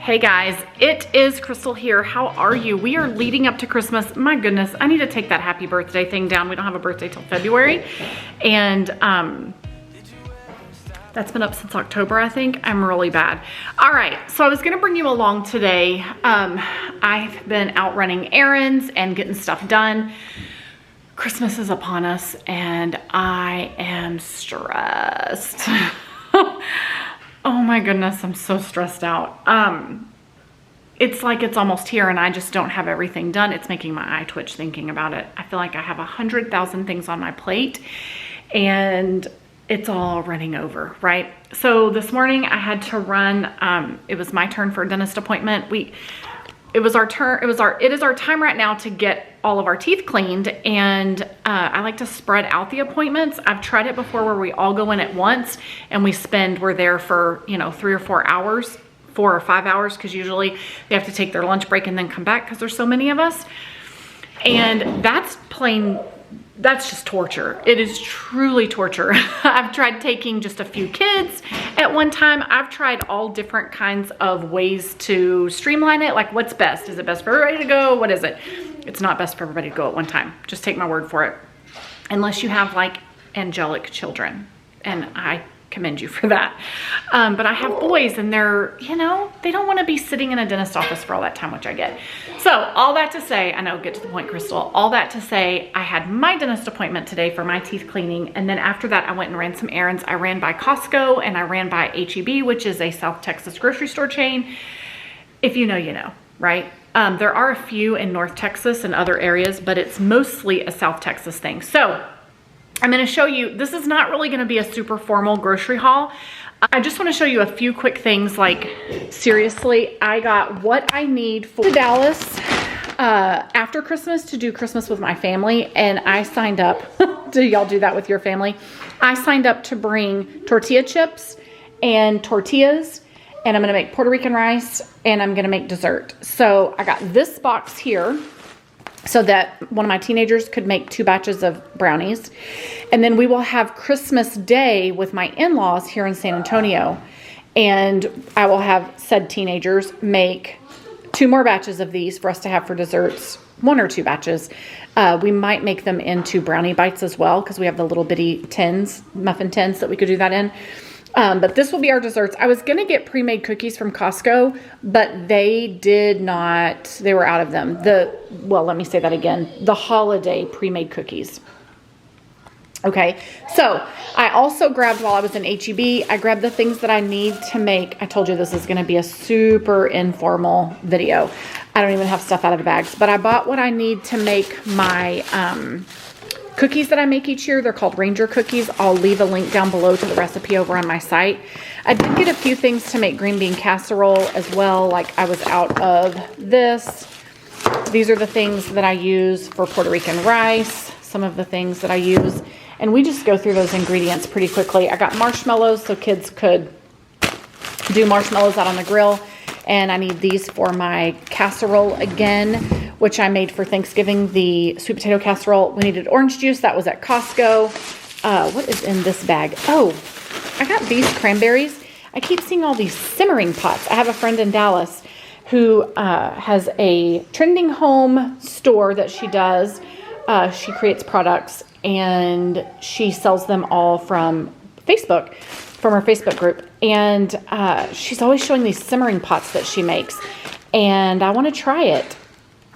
Hey guys, it is Crystal here. How are you? We are leading up to Christmas. My goodness, I need to take that happy birthday thing down. We don't have a birthday till February. And that's been up since October, I think. I'm really bad. All right, so I was gonna bring you along today. I've been out running errands and getting stuff done. Christmas is upon us and I am stressed. Oh my goodness, I'm so stressed out. It's like it's almost here and I just don't have everything done. It's making my eye twitch thinking about it. I feel like I have 100,000 things on my plate and it's all running over, right? So this morning I had to run, it was my turn for a dentist appointment. It is our time right now to get all of our teeth cleaned, and I like to spread out the appointments. I've tried it before where we all go in at once and we're there for, 3 or 4 hours, 4 or 5 hours, because usually they have to take their lunch break and then come back because there's so many of us. And that's just torture. It is truly torture. I've tried taking just a few kids at one time. I've tried all different kinds of ways to streamline it. Like, what's best? Is it best for everybody to go? What is it? It's not best for everybody to go at one time. Just take my word for it. Unless you have like angelic children, and I commend you for that. But I have boys and they're, they don't want to be sitting in a dentist office for all that time, which I get. So all that to say, I know, get to the point, Crystal. All that to say, I had my dentist appointment today for my teeth cleaning. And then after that, I went and ran some errands. I ran by Costco and I ran by H-E-B, which is a South Texas grocery store chain. If you know, you know, right? There are a few in North Texas and other areas, but it's mostly a South Texas thing. So I'm going to show you, this is not really going to be a super formal grocery haul. I just want to show you a few quick things. Like, seriously, I got what I need for Dallas after Christmas to do Christmas with my family. And I signed up. Do y'all do that with your family? I signed up to bring tortilla chips and tortillas. And I'm going to make Puerto Rican rice and I'm going to make dessert. So I got this box here so that one of my teenagers could make 2 batches of brownies. And then we will have Christmas Day with my in-laws here in San Antonio. And I will have said teenagers make 2 more batches of these for us to have for desserts, 1 or 2 batches. We might make them into brownie bites as well, because we have the little bitty tins, muffin tins that we could do that in. But this will be our desserts. I was going to get pre-made cookies from Costco, but they did not, they were out of them. Let me say that again. The holiday pre-made cookies. Okay. So I also grabbed, while I was in H-E-B, I grabbed the things that I need to make. I told you this is going to be a super informal video. I don't even have stuff out of the bags, but I bought what I need to make my, cookies that I make each year. They're called Ranger cookies. I'll leave a link down below to the recipe over on my site. I did get a few things to make green bean casserole as well. Like, I was out of this. These are the things that I use for Puerto Rican rice. Some of the things that I use. And we just go through those ingredients pretty quickly. I got marshmallows so kids could do marshmallows out on the grill. And I need these for my casserole again, which I made for Thanksgiving, the sweet potato casserole. We needed orange juice. That was at Costco. What is in this bag? Oh, I got these cranberries. I keep seeing all these simmering pots. I have a friend in Dallas who has a trending home store that she does. She creates products and she sells them all from Facebook, from her Facebook group. And she's always showing these simmering pots that she makes. And I want to try it.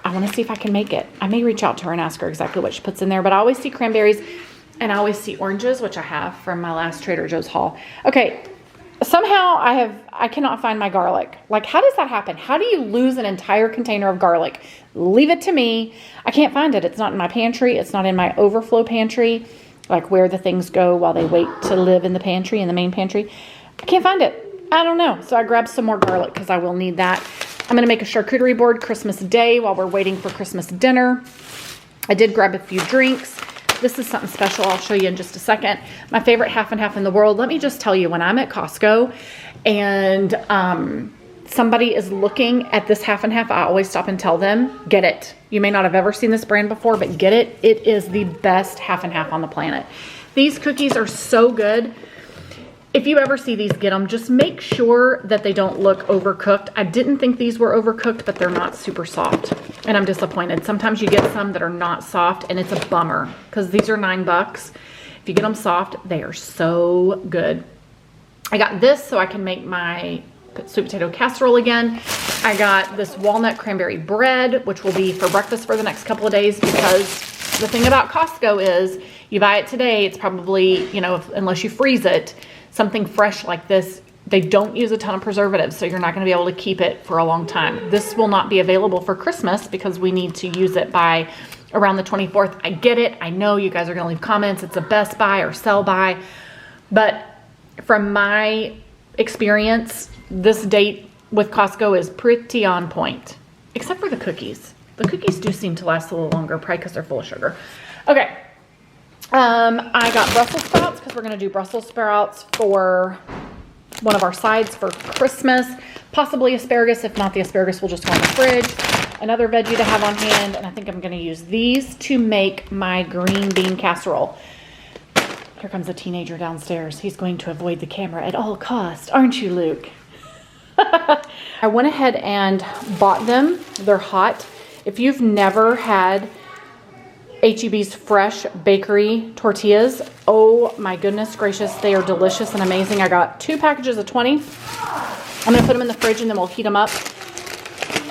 I want to see if I can make it. I may reach out to her and ask her exactly what she puts in there, but I always see cranberries and I always see oranges, which I have from my last Trader Joe's haul. Okay. Somehow I cannot find my garlic. Like, how does that happen? How do you lose an entire container of garlic? Leave it to me. I can't find it. It's not in my pantry. It's not in my overflow pantry, like where the things go while they wait to live in the pantry, in the main pantry. I can't find it. I don't know. So I grabbed some more garlic because I will need that. I'm going to make a charcuterie board Christmas Day while we're waiting for Christmas dinner. I did grab a few drinks. This is something special. I'll show you in just a second. My favorite half and half in the world. Let me just tell you, when I'm at Costco and somebody is looking at this half and half, I always stop and tell them, get it. You may not have ever seen this brand before, but get it. It is the best half and half on the planet. These cookies are so good. if you ever see these, get them. Just make sure that they don't look overcooked. I didn't think these were overcooked, but they're not super soft. And I'm disappointed. Sometimes you get some that are not soft, and it's a bummer because these are $9. If you get them soft, they are so good. I got this so I can make my sweet potato casserole again. I got this walnut cranberry bread, which will be for breakfast for the next couple of days, because the thing about Costco is you buy it today, it's probably, you know, unless you freeze it, something fresh like this, they don't use a ton of preservatives, so you're not going to be able to keep it for a long time. This will not be available for Christmas because we need to use it by around the 24th. I get it. I know you guys are going to leave comments. It's a best buy or sell buy. But from my experience, this date with Costco is pretty on point, except for the cookies. The cookies do seem to last a little longer, probably because they're full of sugar. Okay. I got Brussels sprouts because we're going to do Brussels sprouts for one of our sides for Christmas. Possibly asparagus. If not, the asparagus will just go in the fridge. Another veggie to have on hand, and I think I'm going to use these to make my green bean casserole. Here comes a teenager downstairs. He's going to avoid the camera at all costs. Aren't you, Luke? I went ahead and bought them. They're hot. If you've never had H-E-B's fresh bakery tortillas, oh my goodness gracious, they are delicious and amazing. I got 2 packages of 20. I'm gonna put them in the fridge and then we'll heat them up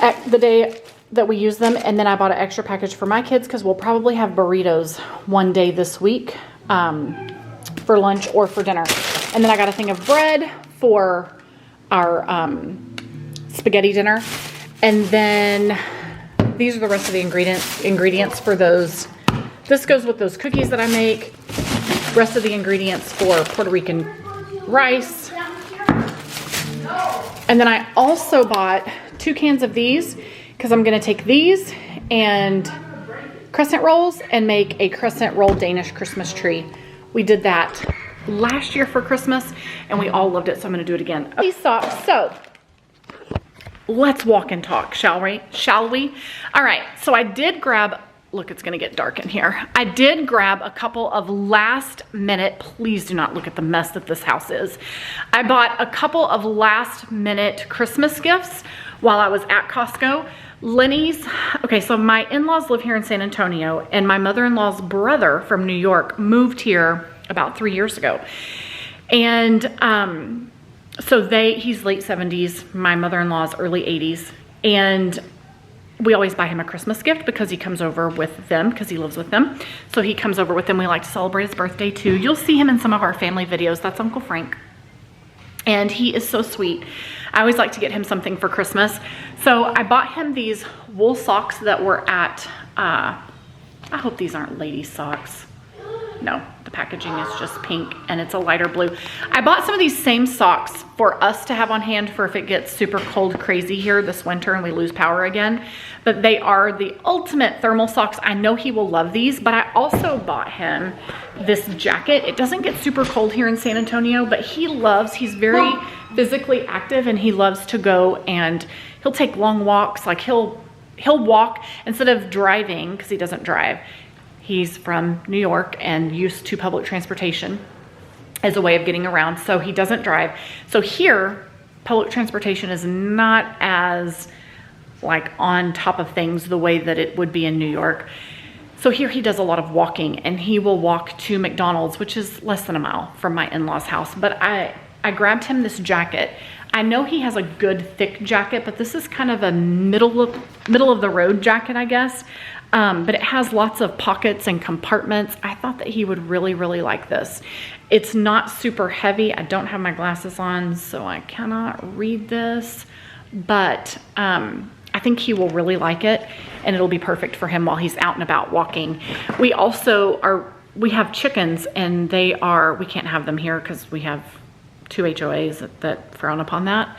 at the day that we use them. And then I bought an extra package for my kids because we'll probably have burritos one day this week for lunch or for dinner. And then I got a thing of bread for our spaghetti dinner. And then these are the rest of the ingredients for those. This goes with those cookies that I make. Rest of the ingredients for Puerto Rican rice. And then I also bought 2 cans of these because I'm going to take these and crescent rolls and make a crescent roll Danish Christmas tree. We did that last year for Christmas and we all loved it, so I'm going to do it again. These socks. So let's walk and talk, shall we? All right, so I did grab, look, it's gonna get dark in here. I did grab a couple of last minute, please do not look at the mess that this house is. I bought a couple of last minute Christmas gifts while I was at Costco. Lenny's, okay, so my in-laws live here in San Antonio and my mother-in-law's brother from New York moved here about 3 years ago. And so he's late 70s, my mother-in-law's early 80s, and we always buy him a Christmas gift because he comes over with them because he lives with them. So he comes over with them. We like to celebrate his birthday too. You'll see him in some of our family videos. That's Uncle Frank. And he is so sweet. I always like to get him something for Christmas. So I bought him these wool socks that were at, I hope these aren't lady socks. No, the packaging is just pink and it's a lighter blue. I bought some of these same socks for us to have on hand for if it gets super cold crazy here this winter and we lose power again. But they are the ultimate thermal socks. I know he will love these, but I also bought him this jacket. It doesn't get super cold here in San Antonio, but he's very physically active and he loves to go and he'll take long walks. Like he'll walk instead of driving because he doesn't drive. He's from New York and used to public transportation as a way of getting around, so he doesn't drive. So here, public transportation is not as like on top of things the way that it would be in New York. So here he does a lot of walking and he will walk to McDonald's, which is less than a mile from my in-laws house. But I grabbed him this jacket. I know he has a good thick jacket, but this is kind of a middle of the road jacket, I guess. But it has lots of pockets and compartments. I thought that he would really, really like this. It's not super heavy. I don't have my glasses on, so I cannot read this, but I think he will really like it and it'll be perfect for him while he's out and about walking. We have chickens and we can't have them here because we have 2 HOAs that frown upon that.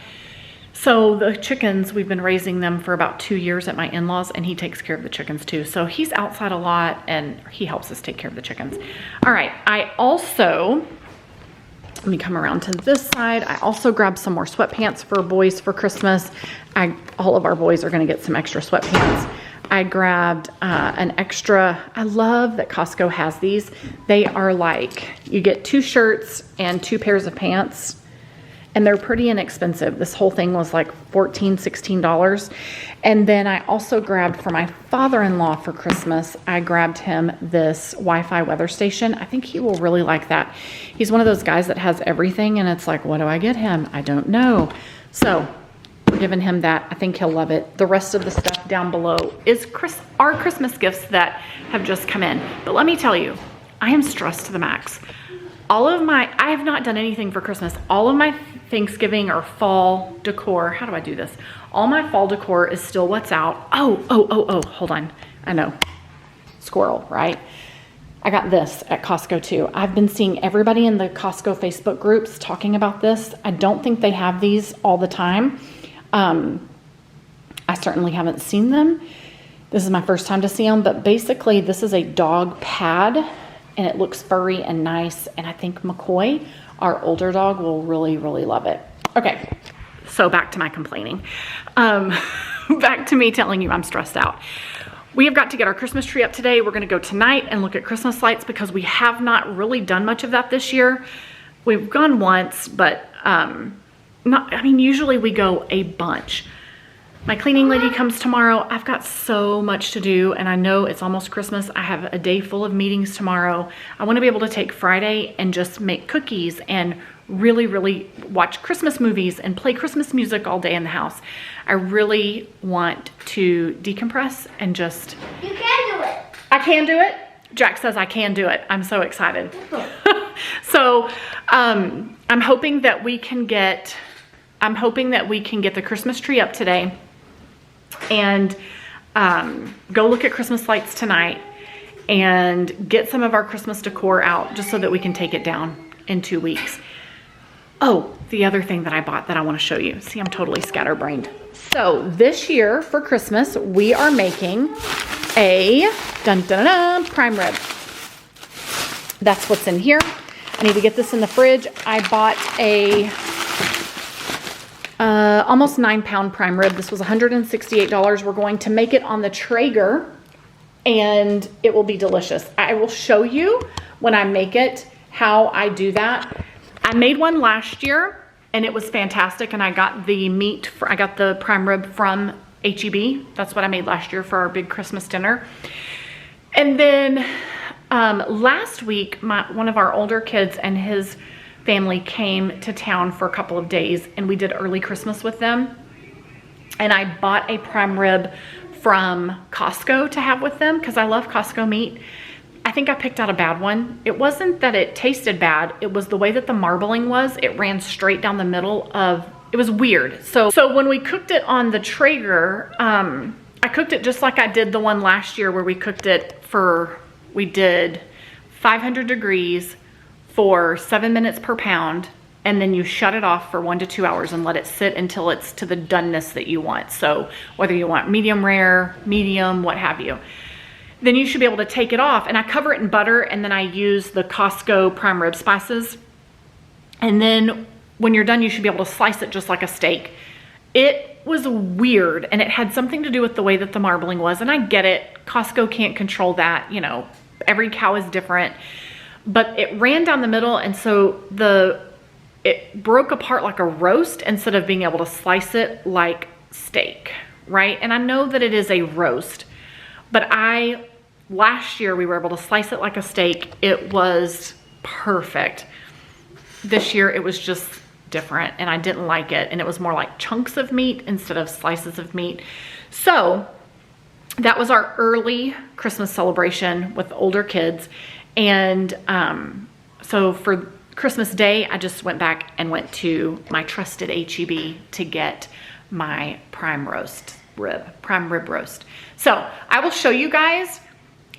So the chickens, we've been raising them for about 2 years at my in-laws and he takes care of the chickens too. So he's outside a lot and he helps us take care of the chickens. All right, let me come around to this side. I also grabbed some more sweatpants for boys for Christmas. All of our boys are gonna get some extra sweatpants. I grabbed an extra, I love that Costco has these. They are like, you get 2 shirts and 2 pairs of pants, and they're pretty inexpensive. This whole thing was like $14, $16. And then I also grabbed for my father-in-law for Christmas, I grabbed him this Wi-Fi weather station. I think he will really like that. He's one of those guys that has everything, and it's like, what do I get him? I don't know. So we're giving him that. I think he'll love it. The rest of the stuff down below is our Christmas gifts that have just come in. But let me tell you, I am stressed to the max. I have not done anything for Christmas. All of my Thanksgiving or fall decor, how do I do this? All my fall decor is still what's out. Oh, hold on. I know. Squirrel, right? I got this at Costco too. I've been seeing everybody in the Costco Facebook groups talking about this. I don't think they have these all the time. I certainly haven't seen them. This is my first time to see them, but basically this is a dog pad and it looks furry and nice. And I think McCoy, our older dog, will really, really love it. Okay, so back to my complaining. Back to me telling you I'm stressed out. We have got to get our Christmas tree up today. We're gonna go tonight and look at Christmas lights because we have not really done much of that this year. We've gone once, but usually we go a bunch. My cleaning lady comes tomorrow. I've got so much to do, and I know it's almost Christmas. I have a day full of meetings tomorrow. I want to be able to take Friday and just make cookies and really, really watch Christmas movies and play Christmas music all day in the house. I really want to decompress and just... You can do it. I can do it? Jack says I can do it. I'm so excited. So I'm hoping that we can get the Christmas tree up today and go look at Christmas lights tonight and get some of our Christmas decor out just so that we can take it down in 2 weeks. Oh, the other thing that I bought that I want to show you. See, I'm totally scatterbrained. So this year for Christmas, we are making a prime rib. That's what's in here. I need to get this in the fridge. I bought a almost 9-pound prime rib. This was $168. We're going to make it on the Traeger and it will be delicious. I will show you when I make it how I do that. I made one last year and it was fantastic, and I got the prime rib from H-E-B. That's what I made last year for our big Christmas dinner. And then last week, one of our older kids and his family came to town for a couple of days, and we did early Christmas with them. And I bought a prime rib from Costco to have with them because I love Costco meat. I think I picked out a bad one. It wasn't that it tasted bad. It was the way that the marbling was. It ran straight down the middle of, it was weird. So when we cooked it on the Traeger, I cooked it just like I did the one last year where we cooked it we did 500 degrees for 7 minutes per pound, and then you shut it off for 1 to 2 hours and let it sit until it's to the doneness that you want. So whether you want medium rare, medium, what have you, then you should be able to take it off. And I cover it in butter, and then I use the Costco prime rib spices. And then when you're done, you should be able to slice it just like a steak. It was weird, and it had something to do with the way that the marbling was, and I get it. Costco can't control that, you know, every cow is different. But it ran down the middle, and so it broke apart like a roast instead of being able to slice it like steak, right? And I know that it is a roast, but last year we were able to slice it like a steak. It was perfect. This year it was just different, and I didn't like it, and it was more like chunks of meat instead of slices of meat. So that was our early Christmas celebration with the older kids. And so for Christmas Day, I just went back and went to my trusted H-E-B to get my prime rib roast. So I will show you guys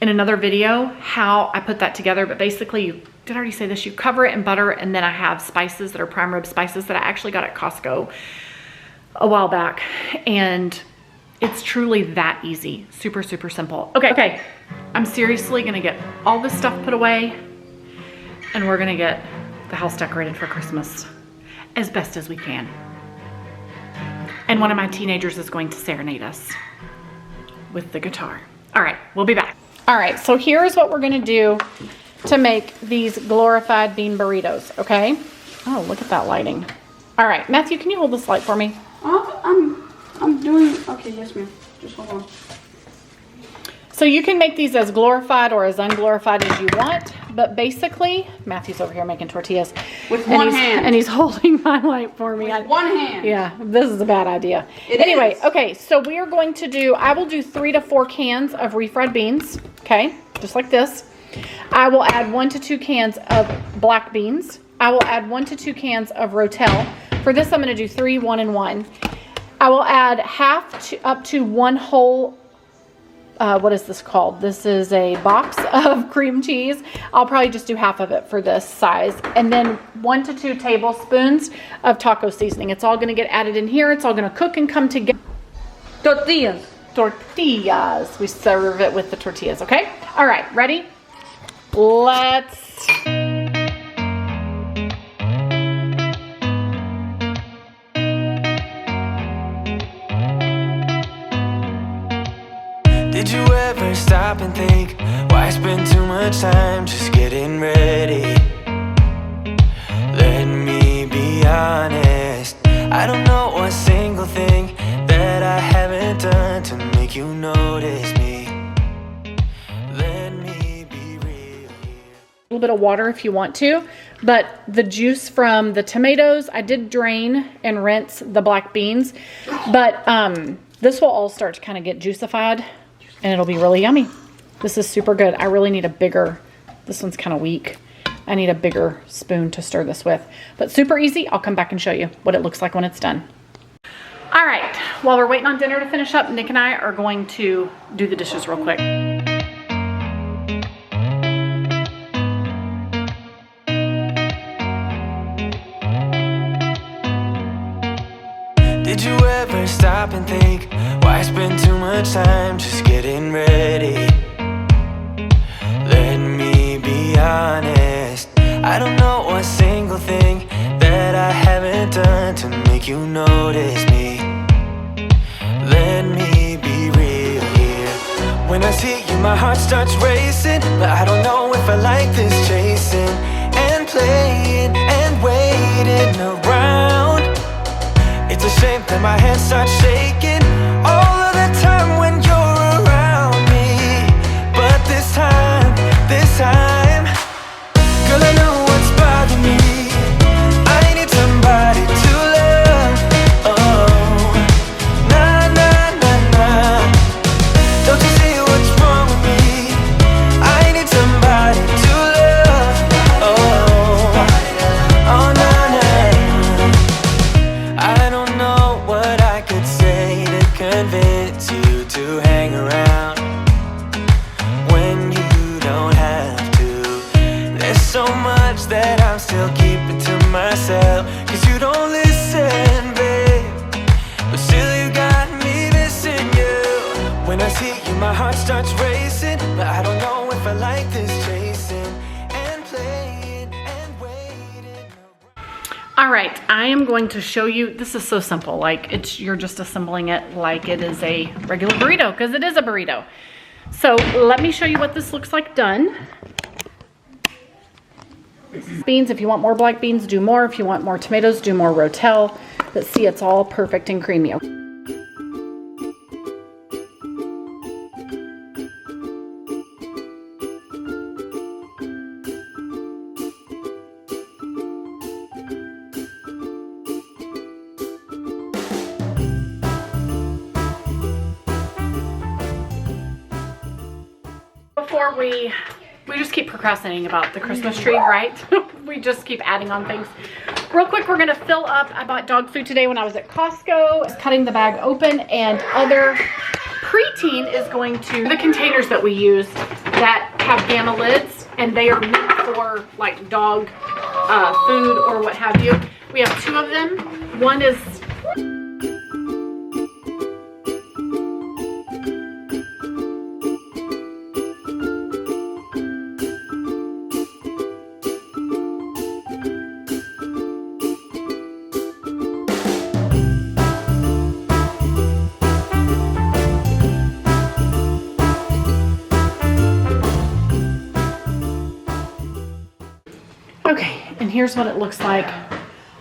in another video how I put that together. But basically, did I already say this? You cover it in butter, and then I have spices that are prime rib spices that I actually got at Costco a while back. And it's truly that easy. Super, super simple. Okay. I'm seriously gonna get all this stuff put away, and we're gonna get the house decorated for Christmas as best as we can. And one of my teenagers is going to serenade us. with the guitar. All right, we'll be back. All right, so here's what we're gonna do to make these glorified bean burritos, okay? Oh, look at that lighting. All right, Matthew, can you hold this light for me? I'm doing, okay, yes ma'am, just hold on. So you can make these as glorified or as unglorified as you want, but basically, Matthew's over here making tortillas. With one hand. And he's holding my light for me. With one hand. Yeah, this is a bad idea. Anyway, okay, so we are going to do, I will do 3 to 4 cans of refried beans, okay, just like this. I will add 1 to 2 cans of black beans. I will add 1 to 2 cans of Rotel. For this, I'm gonna do 3, 1, and 1. I will add up to 1 whole, what is this called? This is a box of cream cheese. I'll probably just do half of it for this size. And then 1 to 2 tablespoons of taco seasoning. It's all gonna get added in here. It's all gonna cook and come together. Tortillas. Tortillas. We serve it with the tortillas, okay? All right, ready? Let's... Did you ever stop and think, why spend too much time just getting ready? Let me be honest, I don't know one single thing that I haven't done to make you notice me. Let me be real here. A little bit of water if you want to, but the juice from the tomatoes, I did drain and rinse the black beans, but this will all start to kind of get juicified. And it'll be really yummy. This is super good. I really need a bigger, this one's kind of weak. I need a bigger spoon to stir this with. But super easy. I'll come back and show you what it looks like when it's done. All right, while we're waiting on dinner to finish up, Nick and I are going to do the dishes real quick. Did you ever stop and think, why spend too much time just getting ready? Let me be honest, I don't know one single thing that I haven't done to make you notice me. Let me be real here. When I see you, my heart starts racing, but I don't know if I like this chasing and playing and waiting around. It's a shame that my hands start shaking all of the time when you're around me. But this time, girl, I know what's bothering me. I need somebody to love. Oh, nah, nah, nah, nah. Don't you see what's wrong with me? I need somebody to love. Oh, oh, nah, nah. I don't know what I could say to convince you to hang around when you don't have to. There's so much that I'm still keeping to myself, 'cause you don't listen, babe. But still you got me missing you. When I see you, my heart starts racing, but I don't know if I like this chasing and playing and waiting. All right, I am going to show you, this is so simple, like you're just assembling it like it is a regular burrito, because it is a burrito. So let me show you what this looks like done. Beans, if you want more black beans, do more. If you want more tomatoes, do more Rotel. But see, it's all perfect and creamy. Before we just keep procrastinating about the Christmas tree, right? We just keep adding on things. Real quick, we're gonna fill up. I bought dog food today when I was at Costco. I was cutting the bag open, and other preteen is going to the containers that we use that have gamma lids, and they are meant for like dog food or what have you. We have 2 of them. One is here's what it looks like.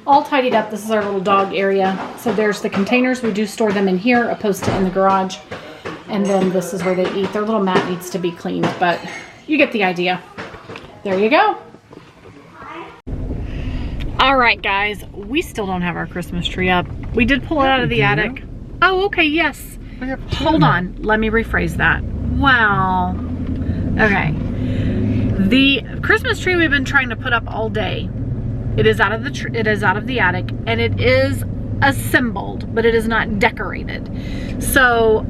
All tidied up. This is our little dog area. So there's the containers. We do store them in here opposed to in the garage. And then this is where they eat. Their little mat needs to be cleaned, but you get the idea. There you go. All right, guys. We still don't have our Christmas tree up. We did pull it out of the attic. Oh, okay, yes. Hold on. Let me rephrase that. Wow. Okay. The Christmas tree we've been trying to put up all day. It is out of the attic, and it is assembled, but it is not decorated. So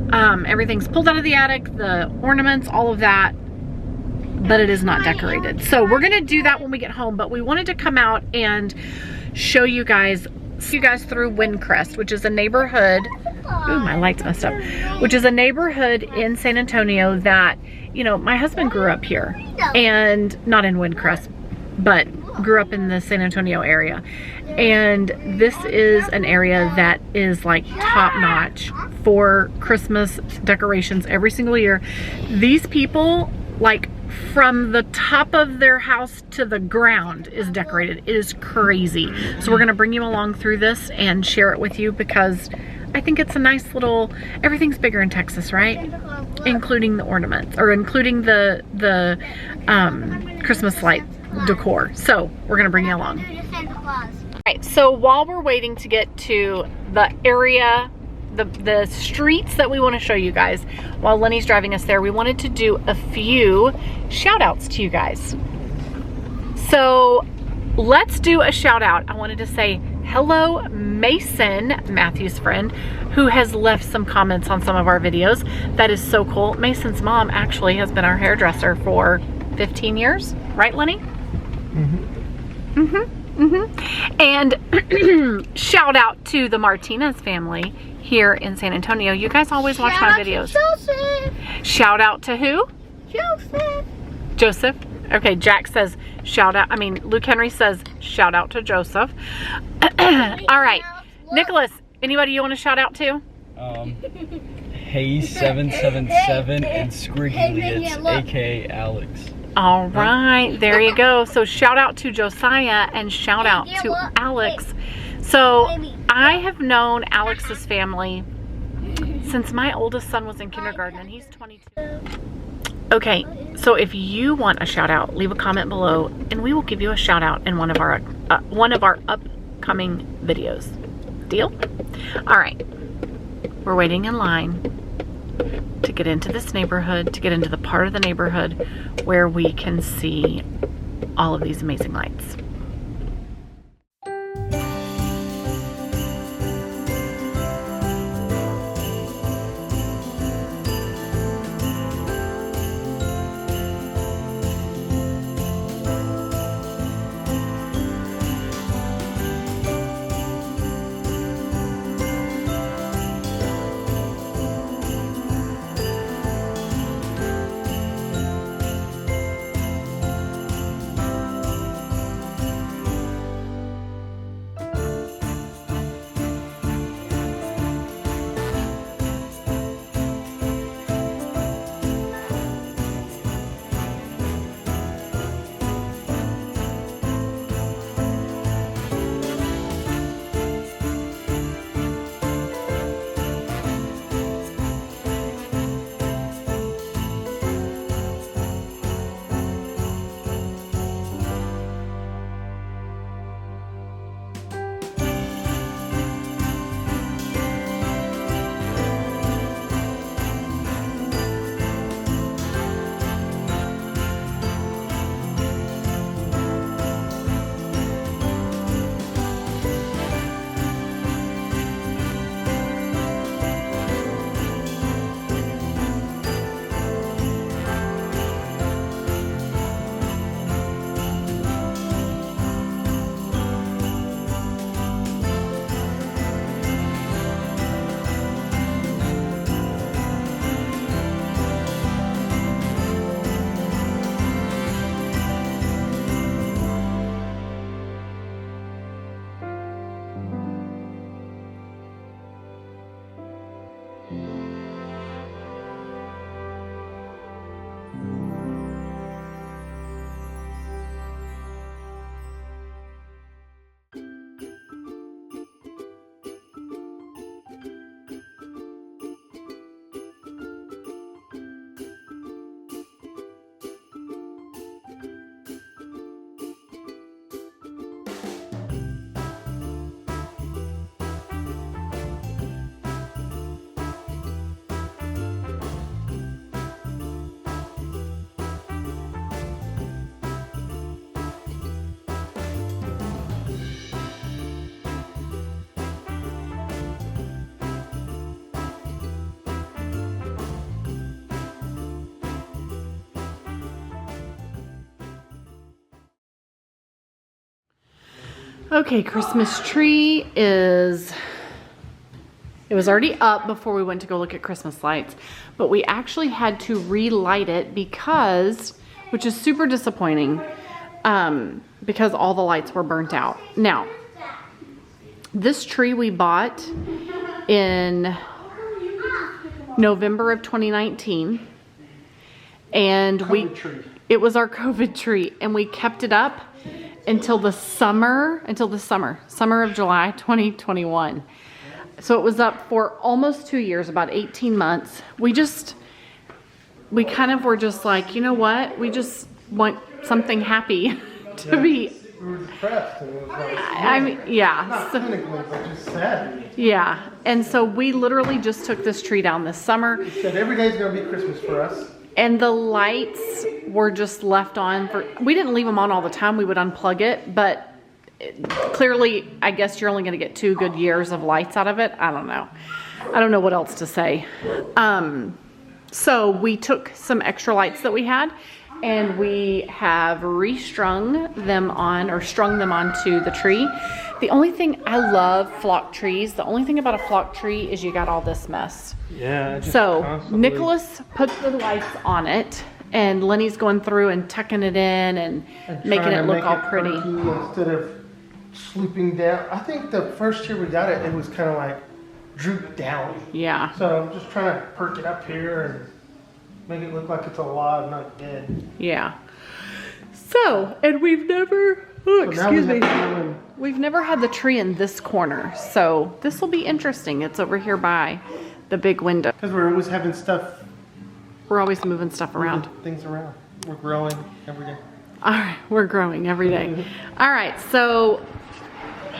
everything's pulled out of the attic, the ornaments, all of that, but it is not decorated. So we're gonna do that when we get home, but we wanted to come out and show you guys through Windcrest, which is a neighborhood. Ooh, my light's messed up. Which is a neighborhood in San Antonio that, you know, my husband grew up here, and not in Windcrest, but grew up in the San Antonio area. And this is an area that is like top notch for Christmas decorations every single year. These people, like, from the top of their house to the ground is decorated. It is crazy. So we're gonna bring you along through this and share it with you because I think it's a nice little, everything's bigger in Texas, right? Including the ornaments, or including the Christmas light decor. So we're gonna bring you along. Alright, so while we're waiting to get to the area, the streets that we want to show you guys, while Lenny's driving us there, we wanted to do a few shout outs to you guys. So let's do a shout out. I wanted to say hello, Mason, Matthew's friend, who has left some comments on some of our videos. That is so cool. Mason's mom actually has been our hairdresser for 15 years, right, Lenny? And shout out to the Martinez family here in San Antonio. You guys always watch my videos. Shout out to who? Joseph. Okay, Jack says shout out. I mean, Luke Henry says shout out to Joseph. All right, Nicholas, anybody you want to shout out to? Hey 777 and Squiggly, aka Alex. All right, there you go. So shout out to Josiah and shout out to Alex. So I have known Alex's family since my oldest son was in kindergarten, and he's 22. Okay, so if you want a shout out, leave a comment below and we will give you a shout out in one of our upcoming videos. Deal? All right, we're waiting in line to get into this neighborhood, to get into the part of the neighborhood where we can see all of these amazing lights. Okay, Christmas tree is, it was already up before we went to go look at Christmas lights, but we actually had to relight it because, which is super disappointing, because all the lights were burnt out. Now, this tree we bought in November of 2019, and it was our COVID tree, and we kept it up until the summer of July 2021. So it was up for almost 2 years, about 18 months. We kind of were just like, you know what? We just want something happy to be. We were depressed, and it was like, I mean, yeah. not clinically, but just sad. Yeah. And so we literally just took this tree down this summer. We said every day's gonna be Christmas for us. And the lights were just left on for, we didn't leave them on all the time. We would unplug it, but clearly, I guess you're only going to get 2 good years of lights out of it. I don't know. I don't know what else to say. So we took some extra lights that we had, and we have restrung them on, or strung them onto the tree. The only thing, I love flock trees. The only thing about a flock tree is you got all this mess. Yeah. So Nicholas put the lights on it, and Lenny's going through and tucking it in and making it look all pretty. Instead of swooping down. I think the first year we got it, it was kind of like drooped down. Yeah. So I'm just trying to perk it up here and make it look like it's alive, not dead. Yeah. So, and we've never, we've never had the tree in this corner. So this will be interesting. It's over here by the big window. Because we're always having stuff. We're always moving stuff around. Things around. We're growing every day. All right, we're growing every day. All right, so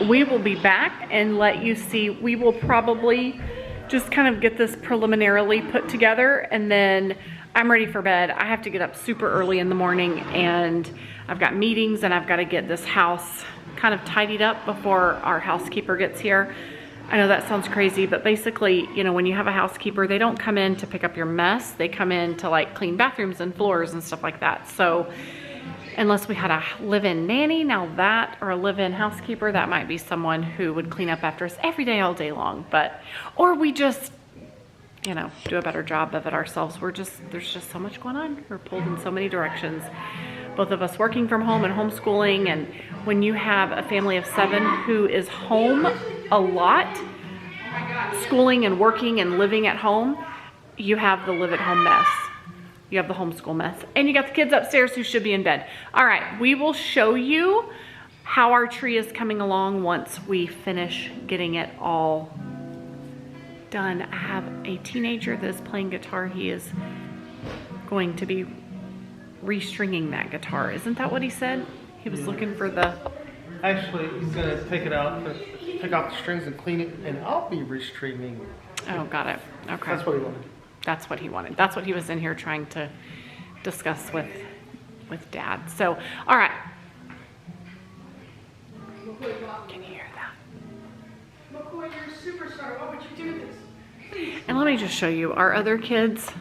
we will be back and let you see. We will probably just kind of get this preliminarily put together, and then I'm ready for bed. I have to get up super early in the morning, and I've got meetings, and I've got to get this house kind of tidied up before our housekeeper gets here. I know that sounds crazy, but basically, you know, when you have a housekeeper, they don't come in to pick up your mess. They come in to like clean bathrooms and floors and stuff like that. So unless we had a live-in nanny, now that, or a live-in housekeeper, that might be someone who would clean up after us every day, all day long. But, or we just, you know, do a better job of it ourselves. There's just so much going on. We're pulled in so many directions. Both of us working from home and homeschooling. And when you have a family of 7 who is home a lot, schooling and working and living at home, you have the live at home mess. You have the homeschool mess. And you got the kids upstairs who should be in bed. All right, we will show you how our tree is coming along once we finish getting it all done. I have a teenager that is playing guitar. He is going to be restringing that guitar. Isn't that what he said? He was looking for the... Actually, he's going to take it out, take off the strings and clean it, and I'll be restringing. Oh, got it. Okay. That's what he wanted. That's what he wanted. That's what he was in here trying to discuss with Dad. So, all right. Can you hear that? McCoy, you're a superstar. Why would you do this? And let me just show you our other kids.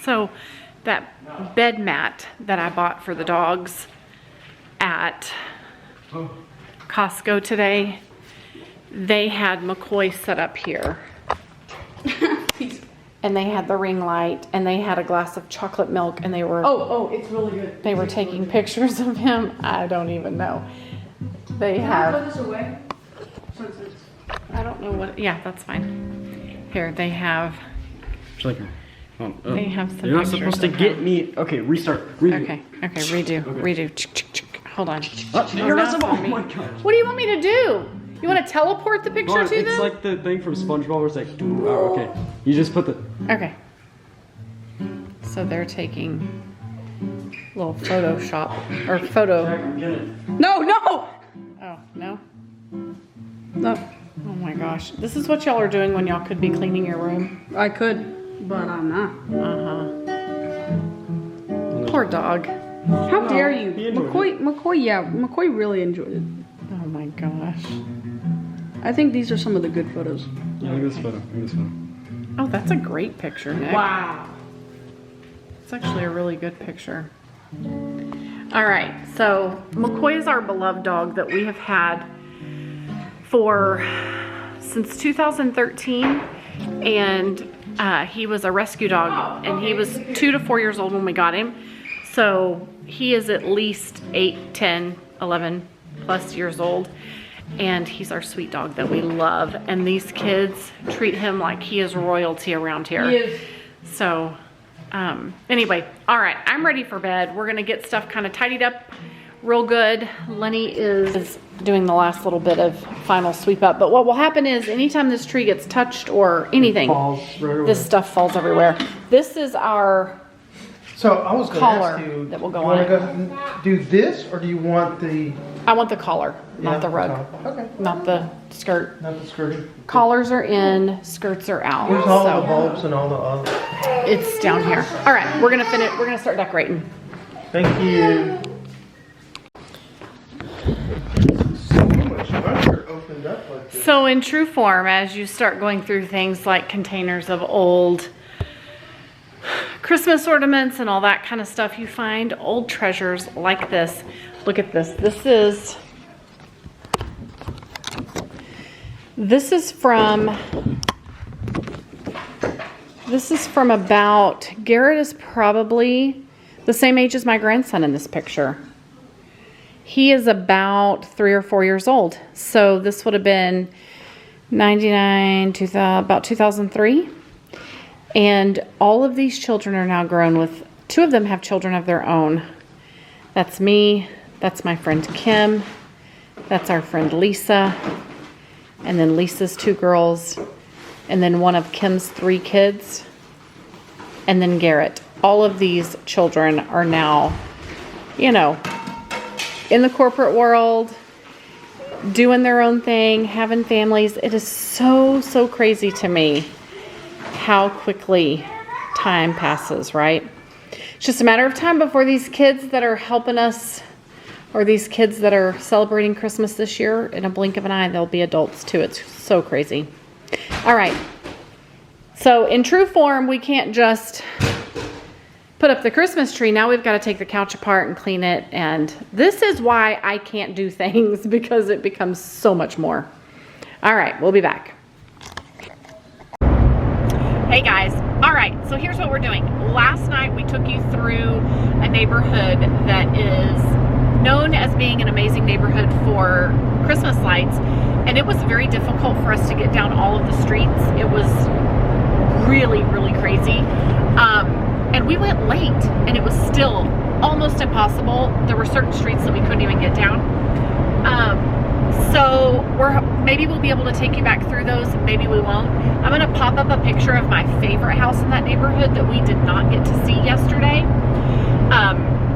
So that bed mat that I bought for the dogs at Costco today, they had McCoy set up here. And they had the ring light, and they had a glass of chocolate milk, and they were It's really good. they were taking pictures of him. I don't even know. They Can I have, put this away? Since it's... I don't know what, yeah, that's fine. Here, they have, they have some You're not pictures supposed to of get him. me. Okay, restart. Redo. Okay, redo. Hold on. You're No, not supposed. not Oh for me. my gosh. What do you want me to do? You want to teleport the picture Bonne, to it's them? like the thing from SpongeBob where it's like, oh, okay. You just put the. Okay. So they're taking little Photoshop, or photo. Get it. No! Oh, no? No, Oh my gosh. This is what y'all are doing when y'all could be cleaning your room. I could, but I'm not. Poor dog. How dare you? he enjoyed McCoy really enjoyed it. Oh my gosh. I think these are some of the good photos. Yeah, look at this photo. Look at this photo. Oh, that's a great picture, Nick. Wow. It's actually a really good picture. All right, so McCoy is our beloved dog that we have had since 2013, and he was a rescue dog, and he was 2 to 4 years old when we got him. So he is at least 8, 10, 11 plus years old, and he's our sweet dog that we love. And these kids treat him like he is royalty around here. He is. So anyway, all right, I'm ready for bed. We're gonna get stuff kind of tidied up real good. Lenny is doing the last little bit of final sweep up. But what will happen is anytime this tree gets touched or anything, Falls right away. this stuff falls everywhere. This is our So I was going to collar ask you, that will go you want on to go ahead and do this, or do you want the... I want the collar, Yeah, not the rug, Okay. not the skirt. Not the skirting. Collars are in, skirts are out. Here's all so the bulbs and all the other. it's down here. All right, we're gonna finish. We're gonna start decorating. Thank you. So much under opened up like this. So in true form, as you start going through things like containers of old Christmas ornaments and all that kind of stuff, you find old treasures like this. Look at this. This is from about, Garrett is probably the same age as my grandson in this picture. He is about 3 or 4 years old. So this would have been 99, about 2003. And all of these children are now grown with, 2 of them have children of their own. That's me, that's my friend Kim, that's our friend Lisa, and then Lisa's 2 girls, and then one of Kim's 3 kids, and then Garrett. All of these children are now, you know, in the corporate world, doing their own thing, having families. It is so, so crazy to me how quickly time passes, right? It's just a matter of time before these kids that are helping us, or these kids that are celebrating Christmas this year, in a blink of an eye, they'll be adults too. It's so crazy. All right. So in true form, we can't just put up the Christmas tree. Now we've got to take the couch apart and clean it. And this is why I can't do things, because it becomes so much more. All right, we'll be back. Hey guys. All right, so here's what we're doing. Last night we took you through a neighborhood that is known as being an amazing neighborhood for Christmas lights, and it was very difficult for us to get down all of the streets. It was really, really crazy. And we went late, and it was still almost impossible. There were certain streets that we couldn't even get down. So maybe we'll be able to take you back through those, maybe we won't. I'm gonna pop up a picture of my favorite house in that neighborhood that we did not get to see yesterday.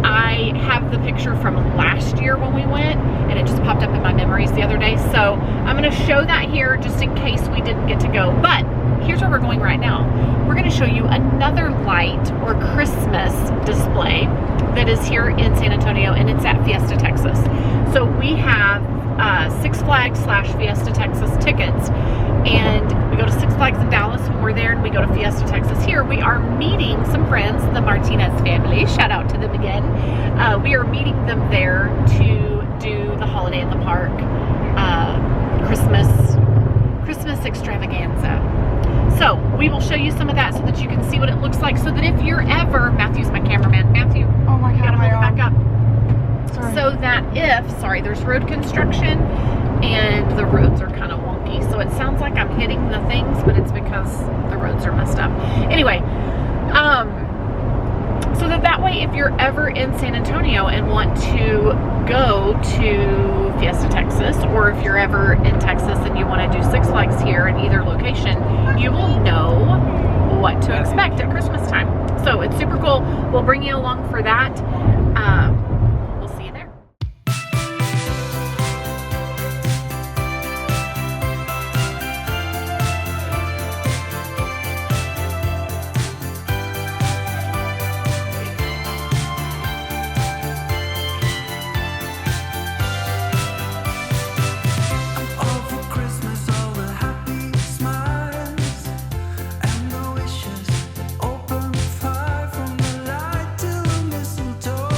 I have the picture from last year when we went, and it just popped up in my memories the other day. So I'm gonna show that here just in case we didn't get to go. But here's where we're going right now. We're gonna show you another light or Christmas display that is here in San Antonio, and it's at Fiesta Texas. So we have Six Flags / Fiesta Texas tickets, and we go to Six Flags in Dallas when we're there, and we go to Fiesta Texas here. We are meeting some friends, the Martinez family. Shout out to them again. We are meeting them there to do the holiday in the park, Christmas extravaganza. So we will show you some of that so that you can see what it looks like. So that if you're ever, Matthew's my cameraman. Matthew, Oh my you God, gotta my hold it back arm. up. Sorry. So that there's road construction and the roads are kind of wonky. So it sounds like I'm hitting the things, but it's because the roads are messed up. Anyway, so that way if you're ever in San Antonio and want to go to Fiesta Texas, or if you're ever in Texas and you want to do Six Flags here in either location, you will know what to expect at Christmas time. So it's super cool. We'll bring you along for that. We'll see you there. All for Christmas, all the happy smiles and the wishes. Open fire from the light to the mistletoe.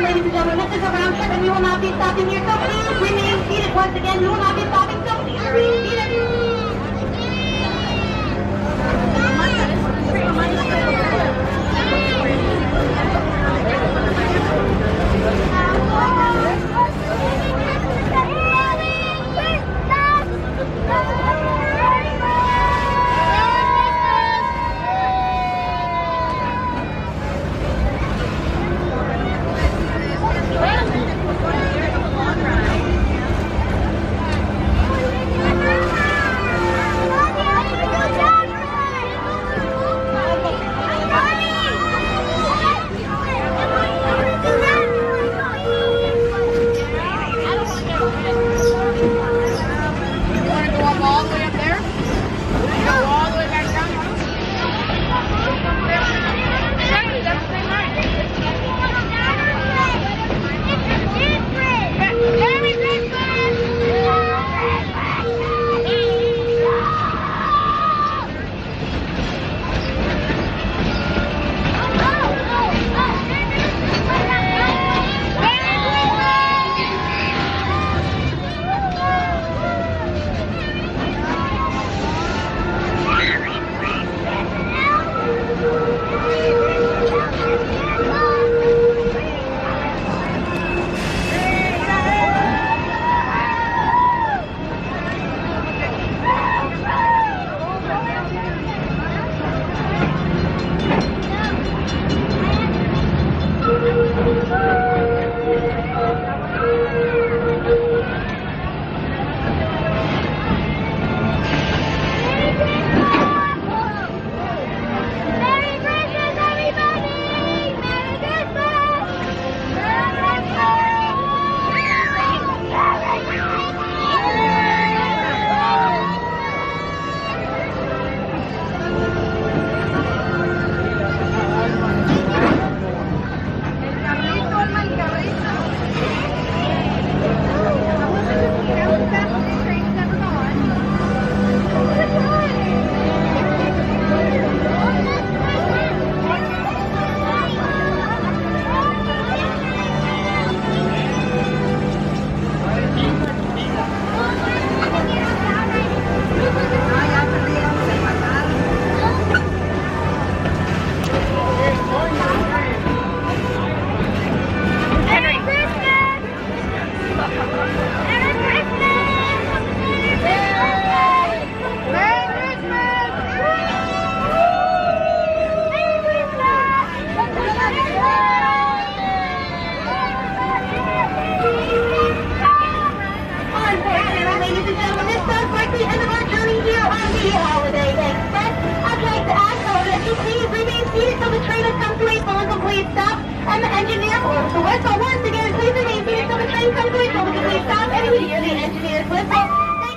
ladies and gentlemen, this is a round trip and we will not be stopping here, so please remain seated. Once again, we will not be stopping, so please remain seated.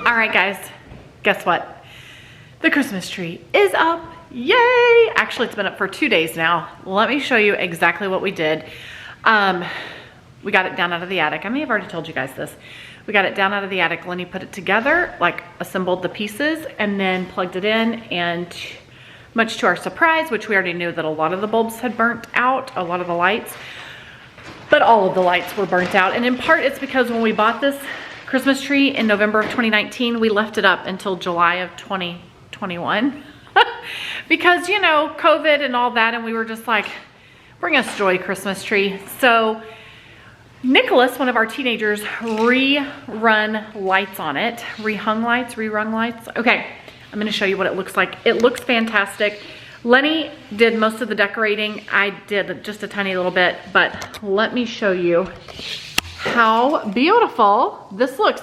All right, guys, guess what? The Christmas tree is up. Yay! Actually, it's been up for 2 days now. Let me show you exactly what we did. We got it down out of the attic. I may have already told you guys this. We got it down out of the attic. Lenny put it together, like assembled the pieces and then plugged it in, and much to our surprise, which we already knew that a lot of the bulbs had burnt out, a lot of the lights, but all of the lights were burnt out. And in part it's because when we bought this Christmas tree in November of 2019, we left it up until July of 2021 because, you know, COVID and all that, and we were just like, bring us joy, Christmas tree. So Nicholas, one of our teenagers, rerun lights on it. Rerun lights. Okay, I'm gonna show you what it looks like. It looks fantastic. Lenny did most of the decorating. I did just a tiny little bit, but let me show you how beautiful this looks.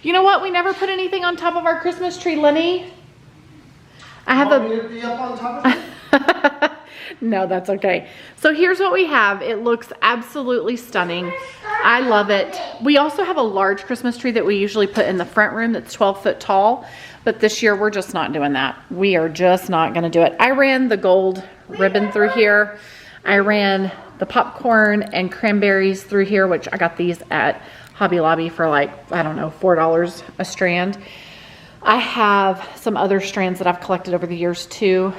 You know what? We never put anything on top of our Christmas tree, Lenny. I have Want me to be up on top of it? No, that's okay. So here's what we have. It looks absolutely stunning. I love it. We also have a large Christmas tree that we usually put in the front room that's 12 foot tall, but this year we're just not doing that. We are just not gonna do it. I ran the gold ribbon through here. I ran the popcorn and cranberries through here, which I got these at Hobby Lobby for like, I don't know, $4 a strand. I have some other strands that I've collected over the years too.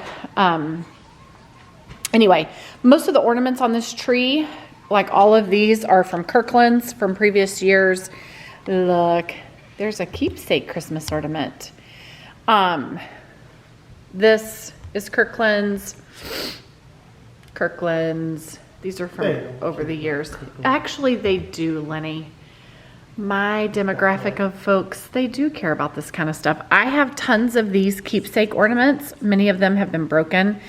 Anyway, most of the ornaments on this tree Like all of these are from Kirkland's from previous years. Look, there's a Keepsake Christmas ornament. This is Kirkland's. These are from over the years. Actually, they do, Lenny. My demographic of folks, they do care about this kind of stuff. I have tons of these Keepsake ornaments. Many of them have been broken.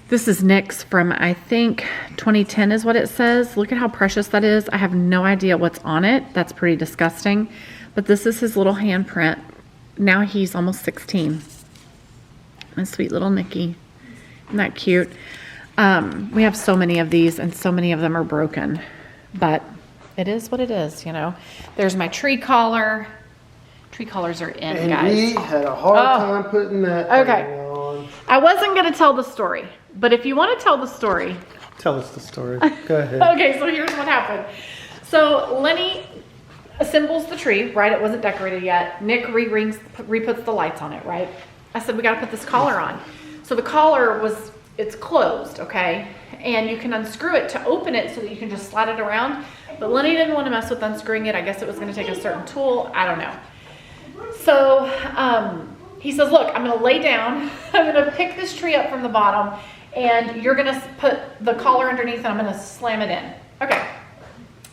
This is Nick's from, I think, 2010 is what it says. Look at how precious that is. I have no idea what's on it. That's pretty disgusting. But this is his little handprint. Now he's almost 16. My sweet little Nicky. Isn't that cute? We have so many of these, and so many of them are broken. But it is what it is, you know. There's my tree collar. Tree collars are in, And guys. we had a hard time putting that Okay. thing on. I wasn't going to tell the story, but if you want to tell the story. Tell us the story. Go ahead. Okay, so here's what happened. So Lenny assembles the tree, right? It wasn't decorated yet. Nick re-puts the lights on it, right? I said, we got to put this collar on. So the collar it's closed, okay? And you can unscrew it to open it so that you can just slide it around. But Lenny didn't want to mess with unscrewing it. I guess it was going to take a certain tool. I don't know. So he says, look, I'm going to lay down. I'm going to pick this tree up from the bottom, and you're going to put the collar underneath, and I'm going to slam it in. Okay.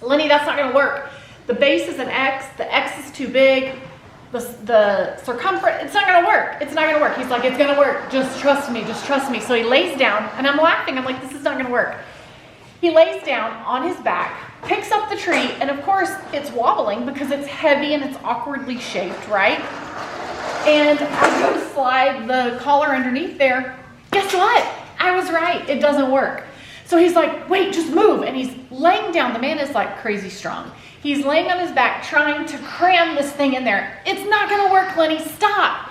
Lenny, that's not going to work. The base is an X. The X is too big. The circumference, it's not going to work. It's not going to work. He's like, it's going to work. Just trust me. Just trust me. So he lays down, and I'm laughing. I'm like, this is not going to work. He lays down on his back, picks up the tree, and of course it's wobbling because it's heavy and it's awkwardly shaped, right? And I go to slide the collar underneath there. Guess what? I was right. It doesn't work. So he's like, wait, just move. And he's laying down. The man is like crazy strong. He's laying on his back trying to cram this thing in there. It's not going to work, Lenny. Stop.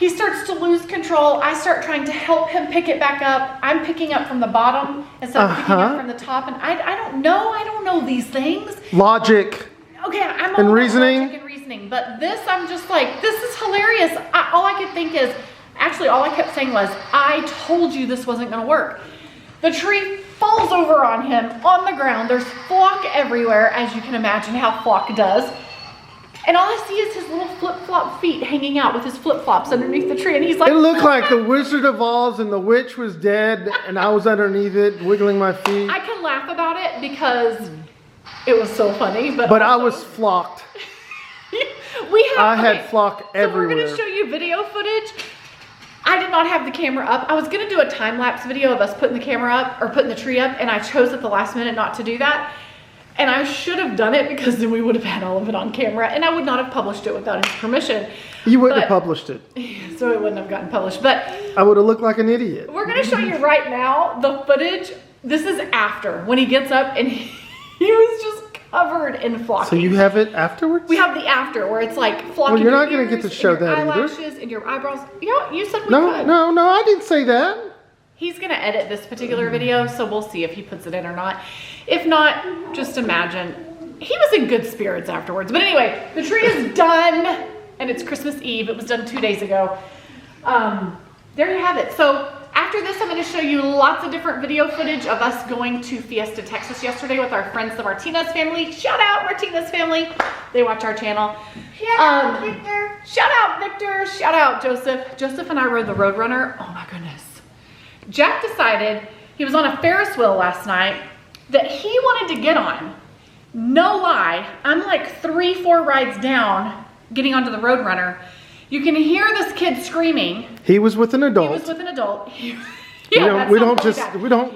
He starts to lose control. I start trying to help him pick it back up. I'm picking up from the bottom instead of picking up from the top. And I don't know. I don't know these things. Logic. Okay, I'm And all about reasoning. logic and reasoning. But this, I'm just like, this is hilarious. All I could think is, actually all I kept saying was, I told you this wasn't going to work. The tree falls over on him on the ground. There's flock everywhere, as you can imagine how flock does. And all I see is his little flip-flop feet hanging out with his flip-flops underneath the tree. And he's like, It looked like the Wizard of Oz and the witch was dead, and I was underneath it, wiggling my feet. I can laugh about it because it was so funny. But But I also, was flocked. I had flock So we're everywhere. going to show you video footage. I did not have the camera up. I was going to do a time-lapse video of us putting the camera up, or putting the tree up, and I chose at the last minute not to do that. And I should have done it because then we would have had all of it on camera, and I would not have published it without his permission. You wouldn't have published it. So it wouldn't have gotten published. But I would have looked like an idiot. we're going to show you right now the footage. This is after, when he gets up and he was just covered in flocking. So you have it afterwards? We have the after where it's like flocking. Well, you're not going gonna get to show that either. eyelashes and your eyebrows. You know, you said we No, could. no, I didn't say that. He's gonna edit this particular video, so we'll see if he puts it in or not. If not, just imagine. He was in good spirits afterwards. But anyway, the tree is done, and it's Christmas Eve. It was done 2 days ago. There you have it. So after this, I'm going to show you lots of different video footage of us going to Fiesta Texas yesterday with our friends, the Martinez family. Shout out Martinez family. They watch our channel. Shout out, Victor. Shout out Victor. Shout out Joseph. Joseph and I rode the Roadrunner. Oh my goodness. Jack decided, he was on a Ferris wheel last night, that he wanted to get on. No lie, I'm like 3-4 rides down getting onto the Roadrunner. You can hear this kid screaming. He was with an adult. He was with an adult.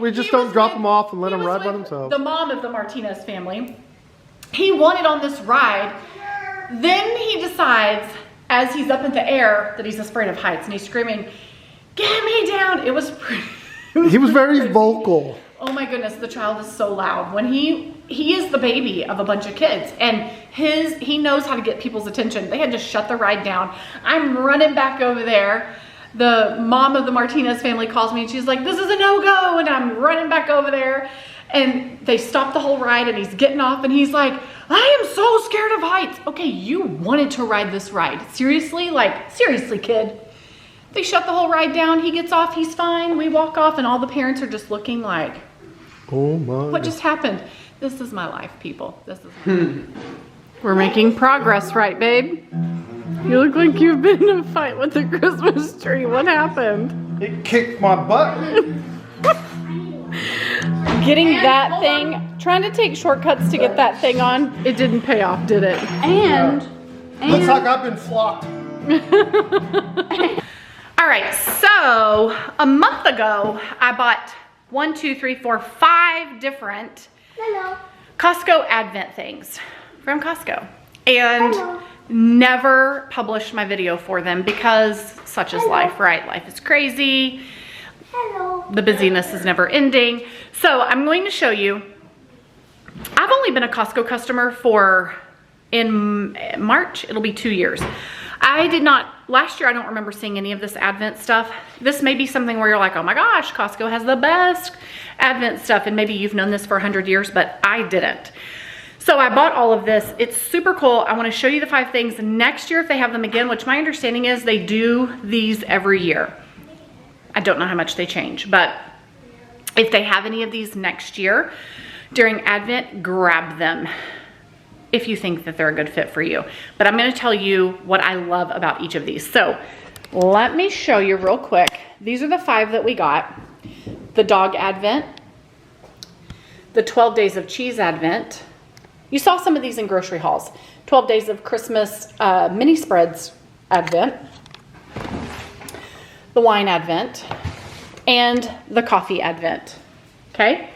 We just don't drop them off and let them ride by themselves. The mom of the Martinez family. He wanted on this ride. Then he decides, as he's up in the air, that he's afraid of heights, and he's screaming, "Get me down!" It was pretty. He was very crazy. vocal. Oh my goodness, the child is so loud. When he is the baby of a bunch of kids, and he knows how to get people's attention. They had to shut the ride down. I'm running back over there. The mom of the Martinez family calls me and she's like, "This is a no-go," and I'm running back over there. And they stop the whole ride, and he's getting off, and he's like, "I am so scared of heights." Okay, you wanted to ride this ride. Seriously? Like, seriously, kid. They shut the whole ride down. He gets off. He's fine. We walk off, and all the parents are just looking like, Oh my. What just happened? This is my life, people. This is my life. We're making progress, right, babe? You look like you've been in a fight with the Christmas tree. What happened? It kicked my butt. Getting that thing, trying to take shortcuts to get that thing on, it didn't pay off, did it? Looks like I've been flocked. All right, so a month ago, I bought 5 different Costco Advent things from Costco, and never published my video for them because such is life, right? Life is crazy. The busyness is never ending. So I'm going to show you. I've only been a Costco customer for, in March, it'll be 2 years. I did not, last year I don't remember seeing any of this Advent stuff. This may be something where you're like, oh my gosh, Costco has the best Advent stuff, and maybe you've known this for 100 years, but I didn't. So I bought all of this. It's super cool. I want to show you the 5 things. Next year, if they have them again, which my understanding is they do these every year. I don't know how much they change, but if they have any of these next year during Advent, grab them if you think that they're a good fit for you. But I'm going to tell you what I love about each of these. So let me show you real quick. These are the 5 that we got. The dog Advent, the 12 days of cheese Advent. You saw some of these in grocery hauls. 12 days of Christmas mini spreads Advent, the wine Advent, and the coffee Advent. Okay?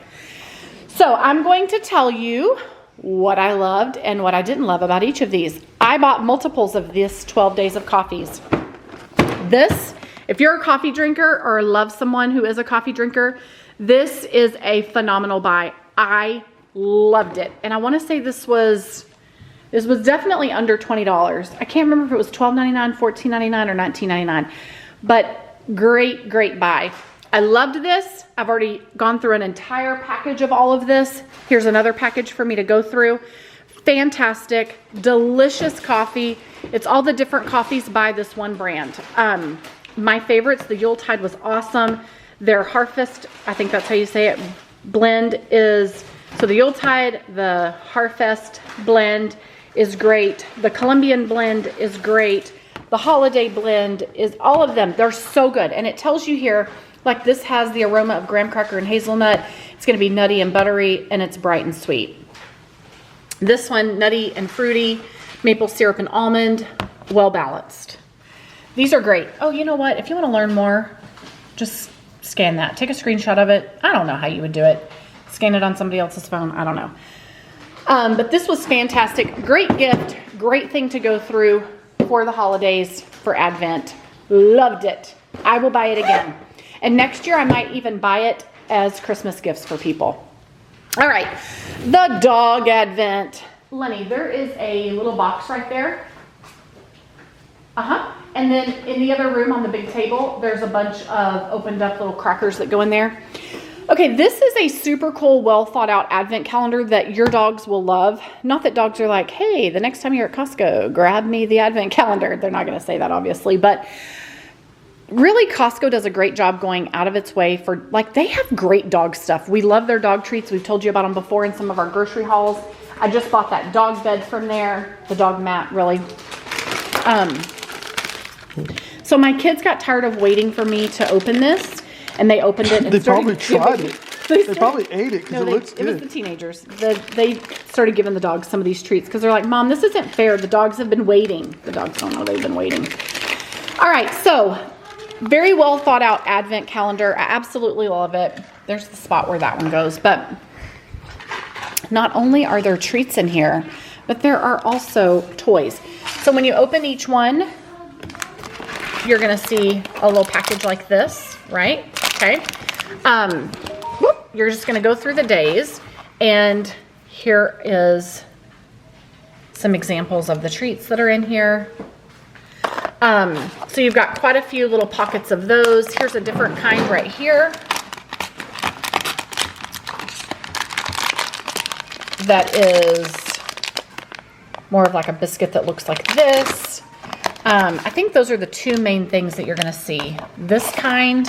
So I'm going to tell you what I loved and what I didn't love about each of these. I bought multiples of this 12 days of coffees. This, if you're a coffee drinker or love someone who is a coffee drinker, this is a phenomenal buy. I loved it. And I want to say this was definitely under $20. I can't remember if it was $12.99, $14.99, or $19.99. But great, great buy. I loved this. I've already gone through an entire package of all of this. Here's another package for me to go through. Fantastic, delicious coffee. It's all the different coffees by this one brand. My favorites, the Yuletide was awesome. Their Harvest, I think that's how you say it, blend is, so the Yuletide, the Harvest blend is great. The Colombian blend is great. The holiday blend is, all of them, they're so good. And it tells you here, like this has the aroma of graham cracker and hazelnut. It's going to be nutty and buttery, and it's bright and sweet. This one, nutty and fruity, maple syrup and almond, well balanced. These are great. Oh, you know what? If you want to learn more, just scan that. Take a screenshot of it. I don't know how you would do it. Scan it on somebody else's phone. I don't know. But this was fantastic. Great gift. Great thing to go through for the holidays, for Advent. Loved it. I will buy it again. And next year I might even buy it as Christmas gifts for people. All right. The dog Advent. Lenny, there is a little box right there. And then in the other room on the big table, there's a bunch of opened up little crackers that go in there. Okay, this is a super cool, well thought out Advent calendar that your dogs will love. Not that dogs are like, hey, the next time you're at Costco, grab me the Advent calendar. They're not going to say that, obviously. But really, Costco does a great job going out of its way for, like, they have great dog stuff. We love their dog treats. We've told you about them before in some of our grocery hauls. I just bought that dog bed from there. The dog mat, really. So my kids got tired of waiting for me to open this, and they opened it. And they probably tried it. They probably ate it because it looks good. It was the teenagers. They started giving the dogs some of these treats because they're like, Mom, this isn't fair. The dogs have been waiting. The dogs don't know they've been waiting. All right, so very well thought out Advent calendar. I absolutely love it. There's the spot where that one goes. But not only are there treats in here, but there are also toys. So when you open each one, you're going to see a little package like this, right? Okay. You're just going to go through the days, and here is some examples of the treats that are in here. So you've got quite a few little pockets of those. Here's a different kind right here. That is more of like a biscuit that looks like this. I think those are the two main things that you're going to see. This kind.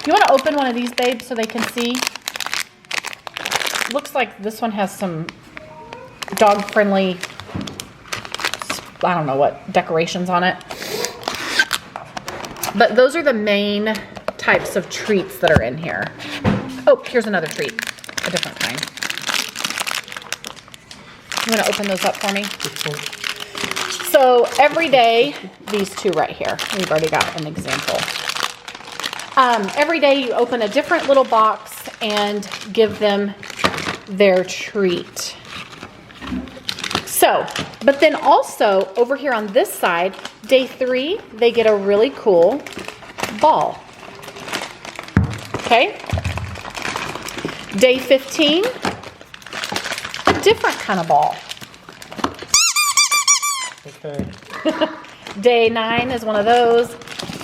You want to open one of these, babe, so they can see? looks like this one has some dog-friendly, I don't know what, decorations on it. But those are the main types of treats that are in here. Oh, here's another treat, a different kind. You want to open those up for me? So every day, these two right here, we've already got an example. Every day you open a different little box and give them their treat. So, but then also over here on this side, day 3, they get a really cool ball. Okay. Day 15, a different kind of ball. Okay. Day 9 is one of those.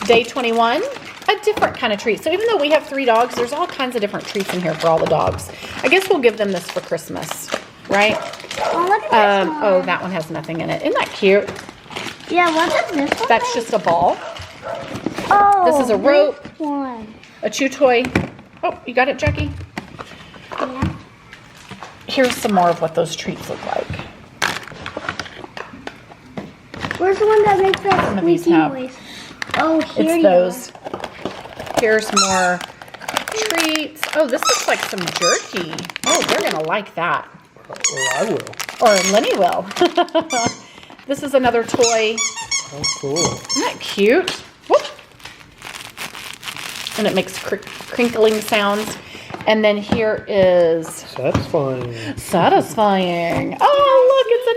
Day 21, a different kind of treat. So even though we have 3 dogs, there's all kinds of different treats in here for all the dogs. I guess we'll give them this for Christmas, right? Oh, look at this one. Oh, that one has nothing in it. Isn't that cute? Yeah, what is this one? That's just a ball. Oh, This is a rope, this one. a chew toy. Oh, you got it, Jackie? Yeah. Here's some more of what those treats look like. Where's the one that makes that Some of these squeaky have- noise? Oh, here It's you those. Here's more treats. Oh, this looks like some jerky. Oh, they're gonna like that. Well, I will. Or Lenny will. This is another toy. Oh, cool. Isn't that cute? Whoop. And it makes crinkling sounds. And then here is Satisfying. satisfying. Oh, look, it's a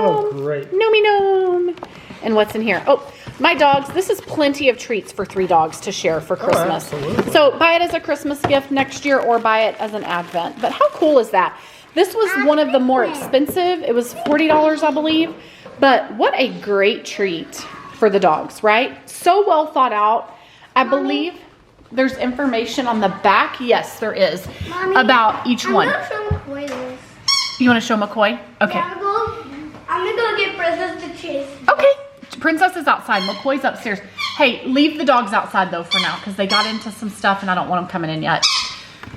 Oh, gnome. great. Gnomey gnome. And what's in here? Oh, my dogs. This is plenty of treats for 3 dogs to share for Christmas. absolutely. So buy it as a Christmas gift next year or buy it as an Advent. But how cool is that? This was one of the more expensive. It was $40, I believe. But what a great treat for the dogs, right? So well thought out. I believe there's information on the back. Yes, there is. Mommy, about each one. I'm gonna show McCoy this. You want to show McCoy? Okay. Yeah, I'm gonna go get Princess to chase. Okay. Princess is outside. McCoy's upstairs. Hey, leave the dogs outside though for now because they got into some stuff and I don't want them coming in yet.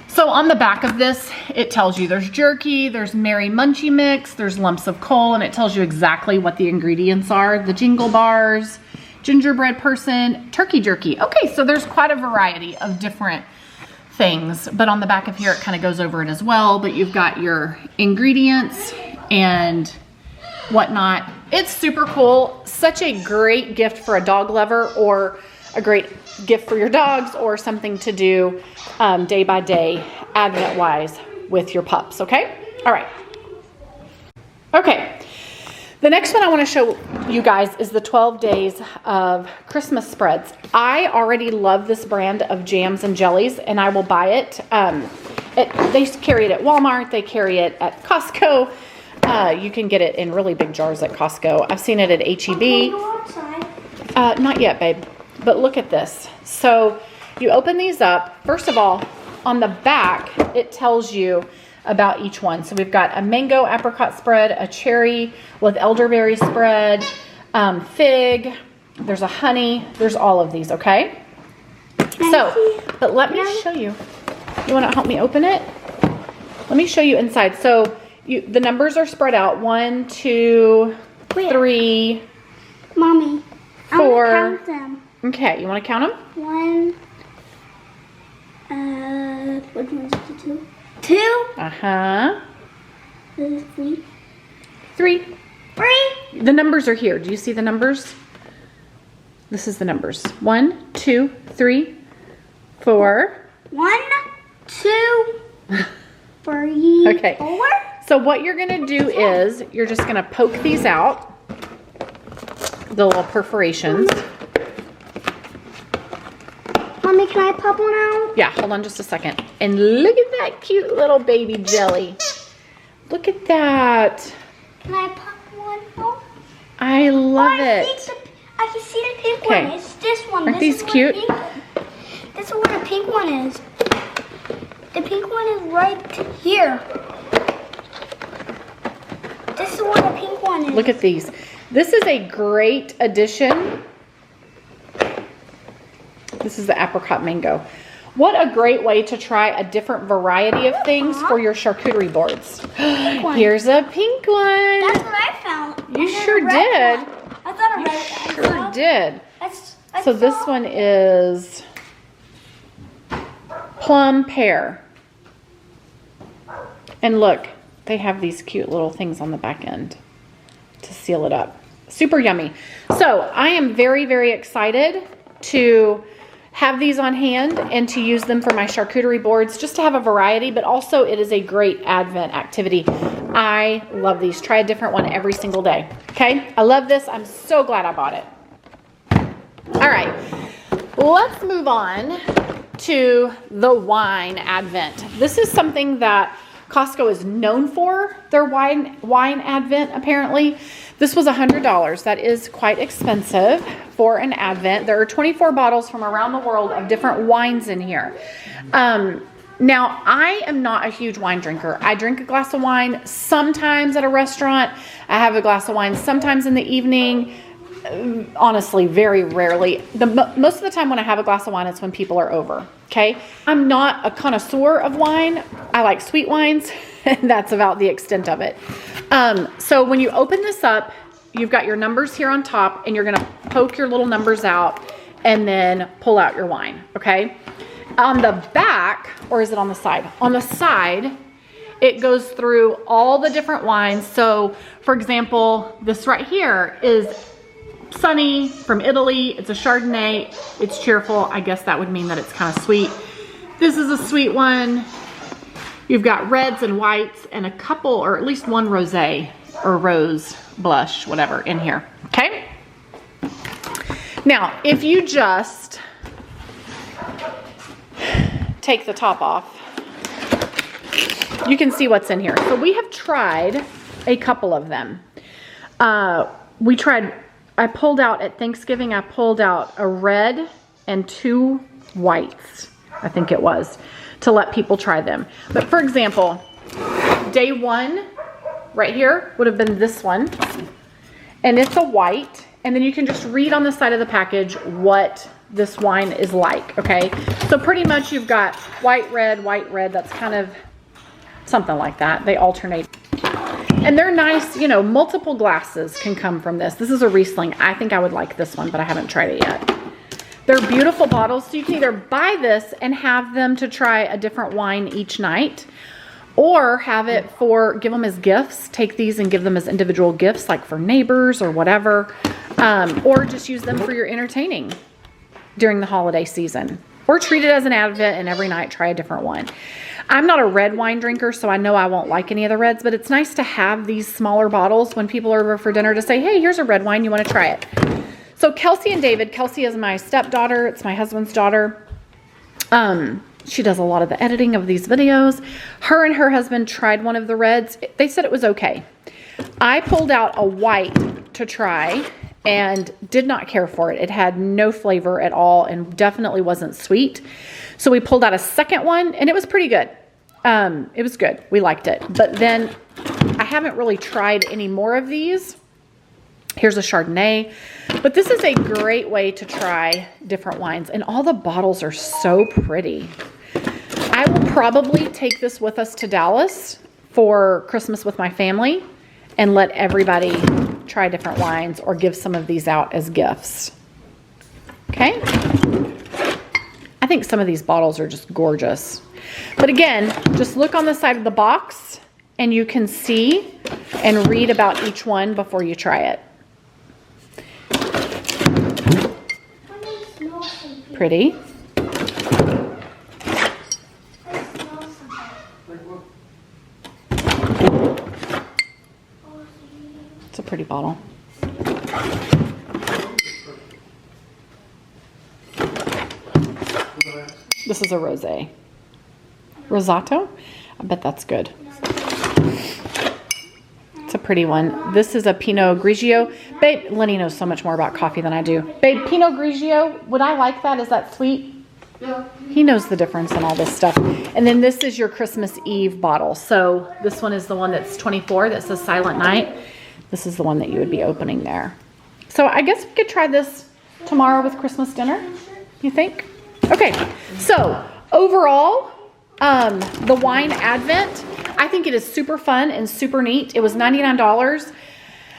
So on the back of this, it tells you there's jerky, there's Merry Munchie Mix, there's lumps of coal, and it tells you exactly what the ingredients are. The Jingle Bars, gingerbread person, turkey jerky. Okay, so there's quite a variety of different things. But on the back of here, it kind of goes over it as well. But you've got your ingredients and whatnot. It's super cool. Such a great gift for a dog lover or a great gift for your dogs or something to do day by day, Advent wise with your pups. Okay. All right. Okay. The next one I want to show you guys is the 12 days of Christmas spreads. I already love this brand of jams and jellies and I will buy it. They carry it at Walmart. They carry it at Costco. You can get it in really big jars at Costco. I've seen it at H-E-B. Not yet, babe. But look at this. So you open these up. First of all, on the back, it tells you about each one. So we've got a mango apricot spread, a cherry with elderberry spread, fig. There's a honey. There's all of these, okay? So, but let me show you. You want to help me open it? Let me show you inside. So the numbers are spread out. 1, 2, 3, Mommy, 4. I want to count them. Okay, you want to count them? 1, which one's the 2? 2. Uh-huh. This is 3. 3. 3. The numbers are here. Do you see the numbers? This is the numbers. 1, 2, 3, 4. 1, 2, 3. Okay. 4. So what you're gonna do is you're just gonna poke these out, the little perforations. Mommy, can I pop one out? Yeah, hold on just a second. And look at that cute little baby jelly. Look at that. Can I pop one out? I love it. I can see the pink Okay. one. It's this one. Aren't This these is where cute? the pink- This is where the pink one is. The pink one is right here. This is where the pink one is. Look at these. This is a great addition. This is the apricot mango. What a great way to try a different variety of things for your charcuterie boards. Here's a pink one. That's what I found. You And then sure a red did. one. I thought a red one. Sure did. I So this saw- one is plum pear. And look, they have these cute little things on the back end to seal it up. Super yummy. So I am very, very excited to have these on hand and to use them for my charcuterie boards, just to have a variety, but also it is a great Advent activity. I love these. Try a different one every single day. Okay? I love this. I'm so glad I bought it. All right. Let's move on to the wine Advent. This is something that Costco is known for, their wine Advent, apparently. This was $100. That is quite expensive for an Advent. There are 24 bottles from around the world of different wines in here. Now, I am not a huge wine drinker. I drink a glass of wine sometimes at a restaurant. I have a glass of wine sometimes in the evening. Honestly, very rarely. Most of the time when I have a glass of wine, it's when people are over, okay? I'm not a connoisseur of wine. I like sweet wines, and that's about the extent of it. So when you open this up, you've got your numbers here on top, and you're gonna poke your little numbers out and then pull out your wine, okay? On the back, or is it on the side? On the side, it goes through all the different wines. So, for example, this right here is Sunny from Italy. It's a Chardonnay. It's cheerful. I guess that would mean that it's kind of sweet. This is a sweet one. You've got reds and whites and a couple, or at least one rosé or rose blush, whatever, in here. Okay? Now, if you just take the top off, you can see what's in here. So we have tried a couple of them. I pulled out at Thanksgiving, I pulled out a red and 2 whites, I think it was, to let people try them. But for example, day 1 right here would have been this one, and it's a white, and then you can just read on the side of the package what this wine is like, okay? So pretty much you've got white, red, that's kind of something like that. They alternate. And they're nice, you know, multiple glasses can come from this. This is a Riesling. I think I would like this one, but I haven't tried it yet. They're beautiful bottles, so you can either buy this and have them to try a different wine each night, or have it give them as gifts. Take these and give them as individual gifts, like for neighbors or whatever, or just use them for your entertaining during the holiday season, or treat it as an Advent and every night try a different one. I'm not a red wine drinker, so I know I won't like any of the reds, but it's nice to have these smaller bottles when people are over for dinner to say, hey, here's a red wine, you want to try it. So Kelsey and David, Kelsey is my stepdaughter, it's my husband's daughter. She does a lot of the editing of these videos. Her and her husband tried one of the reds. They said it was okay. I pulled out a white to try and did not care for it. It had no flavor at all and definitely wasn't sweet. So we pulled out a second one and it was pretty good. It was good. We liked it. But then I haven't really tried any more of these. Here's a Chardonnay. But this is a great way to try different wines. And all the bottles are so pretty. I will probably take this with us to Dallas for Christmas with my family and let everybody try different wines or give some of these out as gifts. Okay? I think some of these bottles are just gorgeous. But again, just look on the side of the box and you can see and read about each one before you try it. Pretty. It's a pretty bottle. This is a rosé. Rosato? I bet that's good. It's a pretty one. This is a Pinot Grigio. Babe, Lenny knows so much more about coffee than I do. Babe, Pinot Grigio, would I like that? Is that sweet? Yeah. He knows the difference in all this stuff. And then this is your Christmas Eve bottle. So this one is the one that's 24 that says Silent Night. This is the one that you would be opening there. So I guess we could try this tomorrow with Christmas dinner. You think? Okay, so Overall, the wine Advent, I think it is super fun and super neat. It was $99.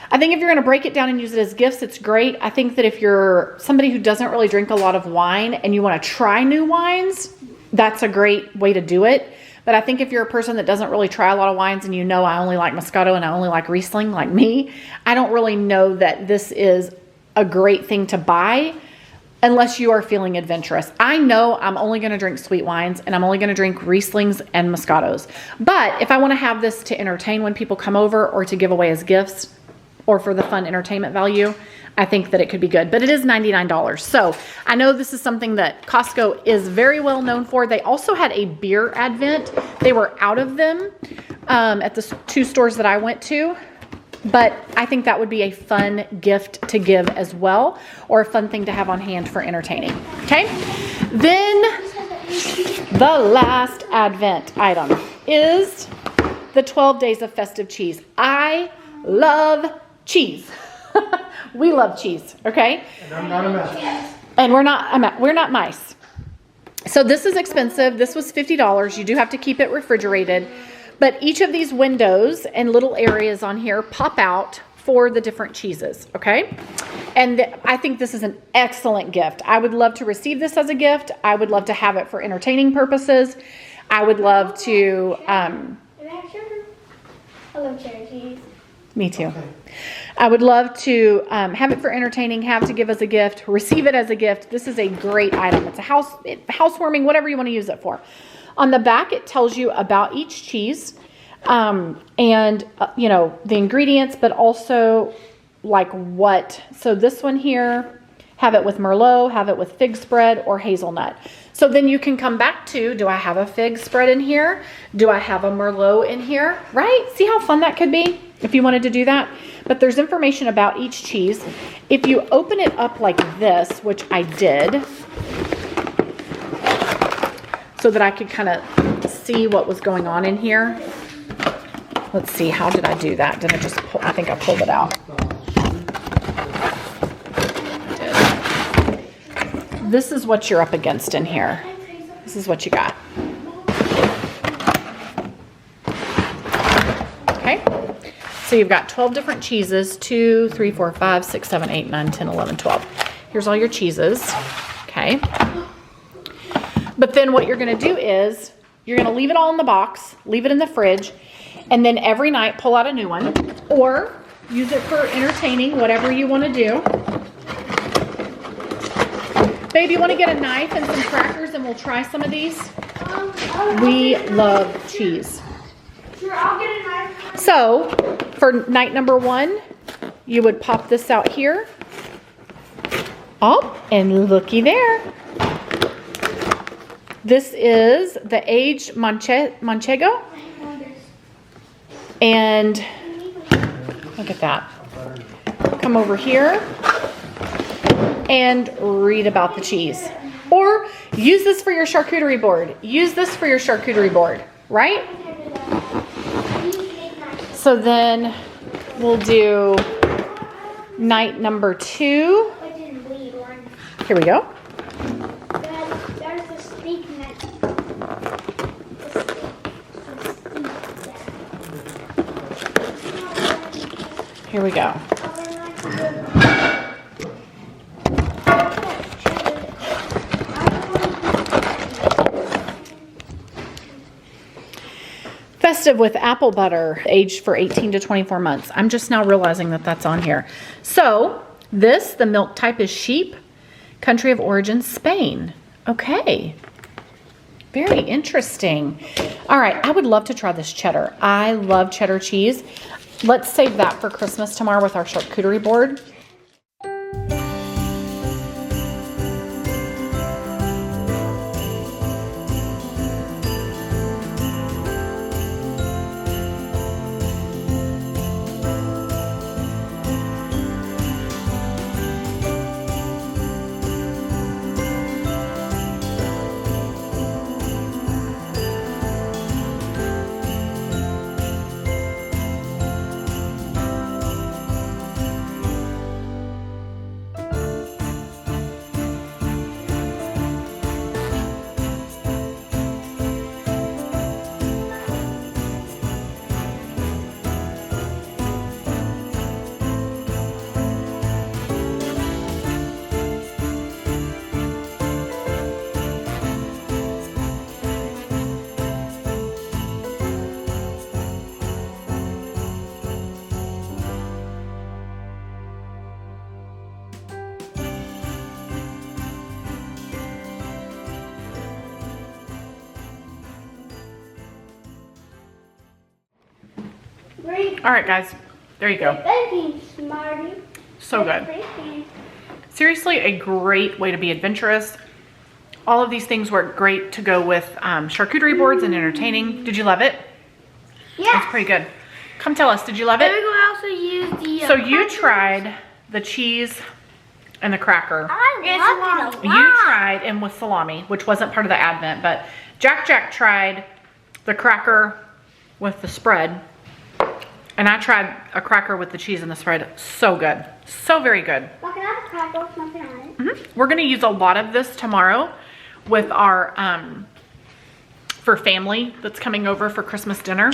I think if you're going to break it down and use it as gifts, it's great. I think that if you're somebody who doesn't really drink a lot of wine and you want to try new wines, that's a great way to do it. But I think if you're a person that doesn't really try a lot of wines and you know I only like Moscato and I only like Riesling like me, I don't really know that this is a great thing to buy unless you are feeling adventurous. I know I'm only going to drink sweet wines and I'm only going to drink Rieslings and Moscatos. But if I want to have this to entertain when people come over or to give away as gifts or for the fun entertainment value, I think that it could be good. But it is $99. So I know this is something that Costco is very well known for. They also had a beer Advent. They were out of them at the 2 stores that I went to. But I think that would be a fun gift to give as well, or a fun thing to have on hand for entertaining. Okay? Then the last Advent item is the 12 days of festive cheese. I love cheese. We love cheese, okay? And I'm not a mouse. And we're not mice. So this is expensive. This was $50. You do have to keep it refrigerated. But each of these windows and little areas on here pop out for the different cheeses, okay? And I think this is an excellent gift. I would love to receive this as a gift. I would love to have it for entertaining purposes. I would love to... I love cheddar cheese. Me too. I would love to have it for entertaining, have to give as a gift, receive it as a gift. This is a great item. It's a housewarming, whatever you want to use it for. On the back, it tells you about each cheese and, you know, the ingredients, but also like what. So this one here, have it with Merlot, have it with fig spread or hazelnut. So then you can come back to, do I have a fig spread in here? Do I have a Merlot in here? Right? See how fun that could be if you wanted to do that? But there's information about each cheese. If you open it up like this, which I did, so that I could kind of see what was going on in here. Let's see, how did I do that? Did I just pull, I think I pulled it out. This is what you're up against in here. This is what you got. Okay. So you've got 12 different cheeses, 2, 3, 4, 5, 6, 7, 8, 9, 10, 11, 12. Here's all your cheeses. Okay. But then what you're going to do is you're going to leave it all in the box, leave it in the fridge, and then every night pull out a new one or use it for entertaining, whatever you want to do. Babe, you want to get a knife and some crackers and we'll try some of these? We love cheese. Sure, I'll get a knife. So for night number 1, you would pop this out here. Oh, and looky there. This is the aged Manchego. And look at that. Come over here and read about the cheese. Or use this for your charcuterie board. Use this for your charcuterie board, right? So then we'll do night number 2. Here we go. Here we go. Festive with apple butter, aged for 18 to 24 months. I'm just now realizing that that's on here. So this, the milk type is sheep, country of origin, Spain. Okay. Very interesting. All right, I would love to try this cheddar. I love cheddar cheese. Let's save that for Christmas tomorrow with our charcuterie board. Great All right, guys, there you go. thinking, Smarty. So good. Seriously, a great way to be adventurous. All of these things work great to go with charcuterie boards and entertaining. Did you love it? Yeah. It's pretty good. Come tell us, did you love it? Then we can also use the. So you tried the cheese and the cracker. I love it a lot. You tried, and with salami, which wasn't part of the Advent, but Jack tried the cracker with the spread. And I tried a cracker with the cheese and the spread. So good. So very good. Well, can I have a cracker with something on it? We're going to use a lot of this tomorrow with our, for family that's coming over for Christmas dinner.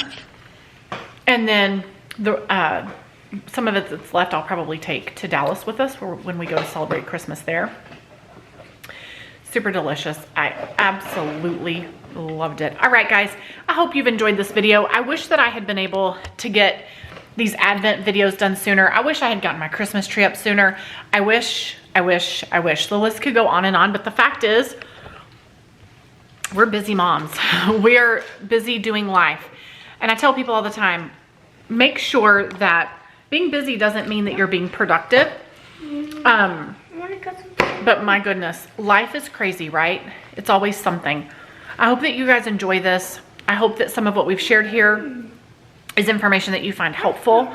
And then the some of it that's left I'll probably take to Dallas with us when we go to celebrate Christmas there. Super delicious. I absolutely loved it. All right, guys, I hope you've enjoyed this video. I wish that I had been able to get these Advent videos done sooner. I wish I had gotten my Christmas tree up sooner. I wish. The list could go on and on, but the fact is, we're busy moms. We're busy doing life. And I tell people all the time, make sure that being busy doesn't mean that you're being productive. But my goodness, life is crazy, right? It's always something. I hope that you guys enjoy this. I hope that some of what we've shared here is information that you find helpful,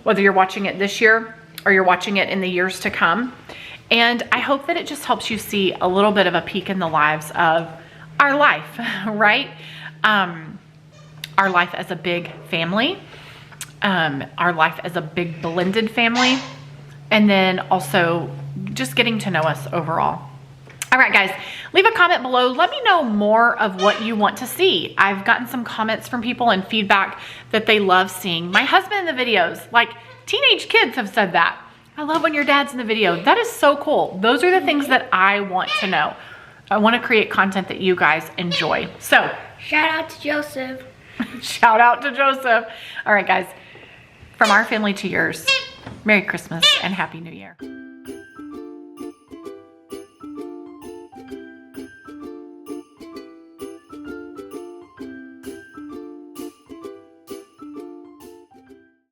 whether you're watching it this year or you're watching it in the years to come. And I hope that it just helps you see a little bit of a peek in the lives of our life, right? Our life as a big family, our life as a big blended family, and then also just getting to know us overall. All right, guys, leave a comment below. Let me know more of what you want to see. I've gotten some comments from people and feedback that they love seeing my husband in the videos. Like, teenage kids have said that. I love when your dad's in the video. That is so cool. Those are the things that I want to know. I want to create content that you guys enjoy. So, Shout out to Joseph. shout out to Joseph. All right, guys, from our family to yours, Merry Christmas and Happy New Year.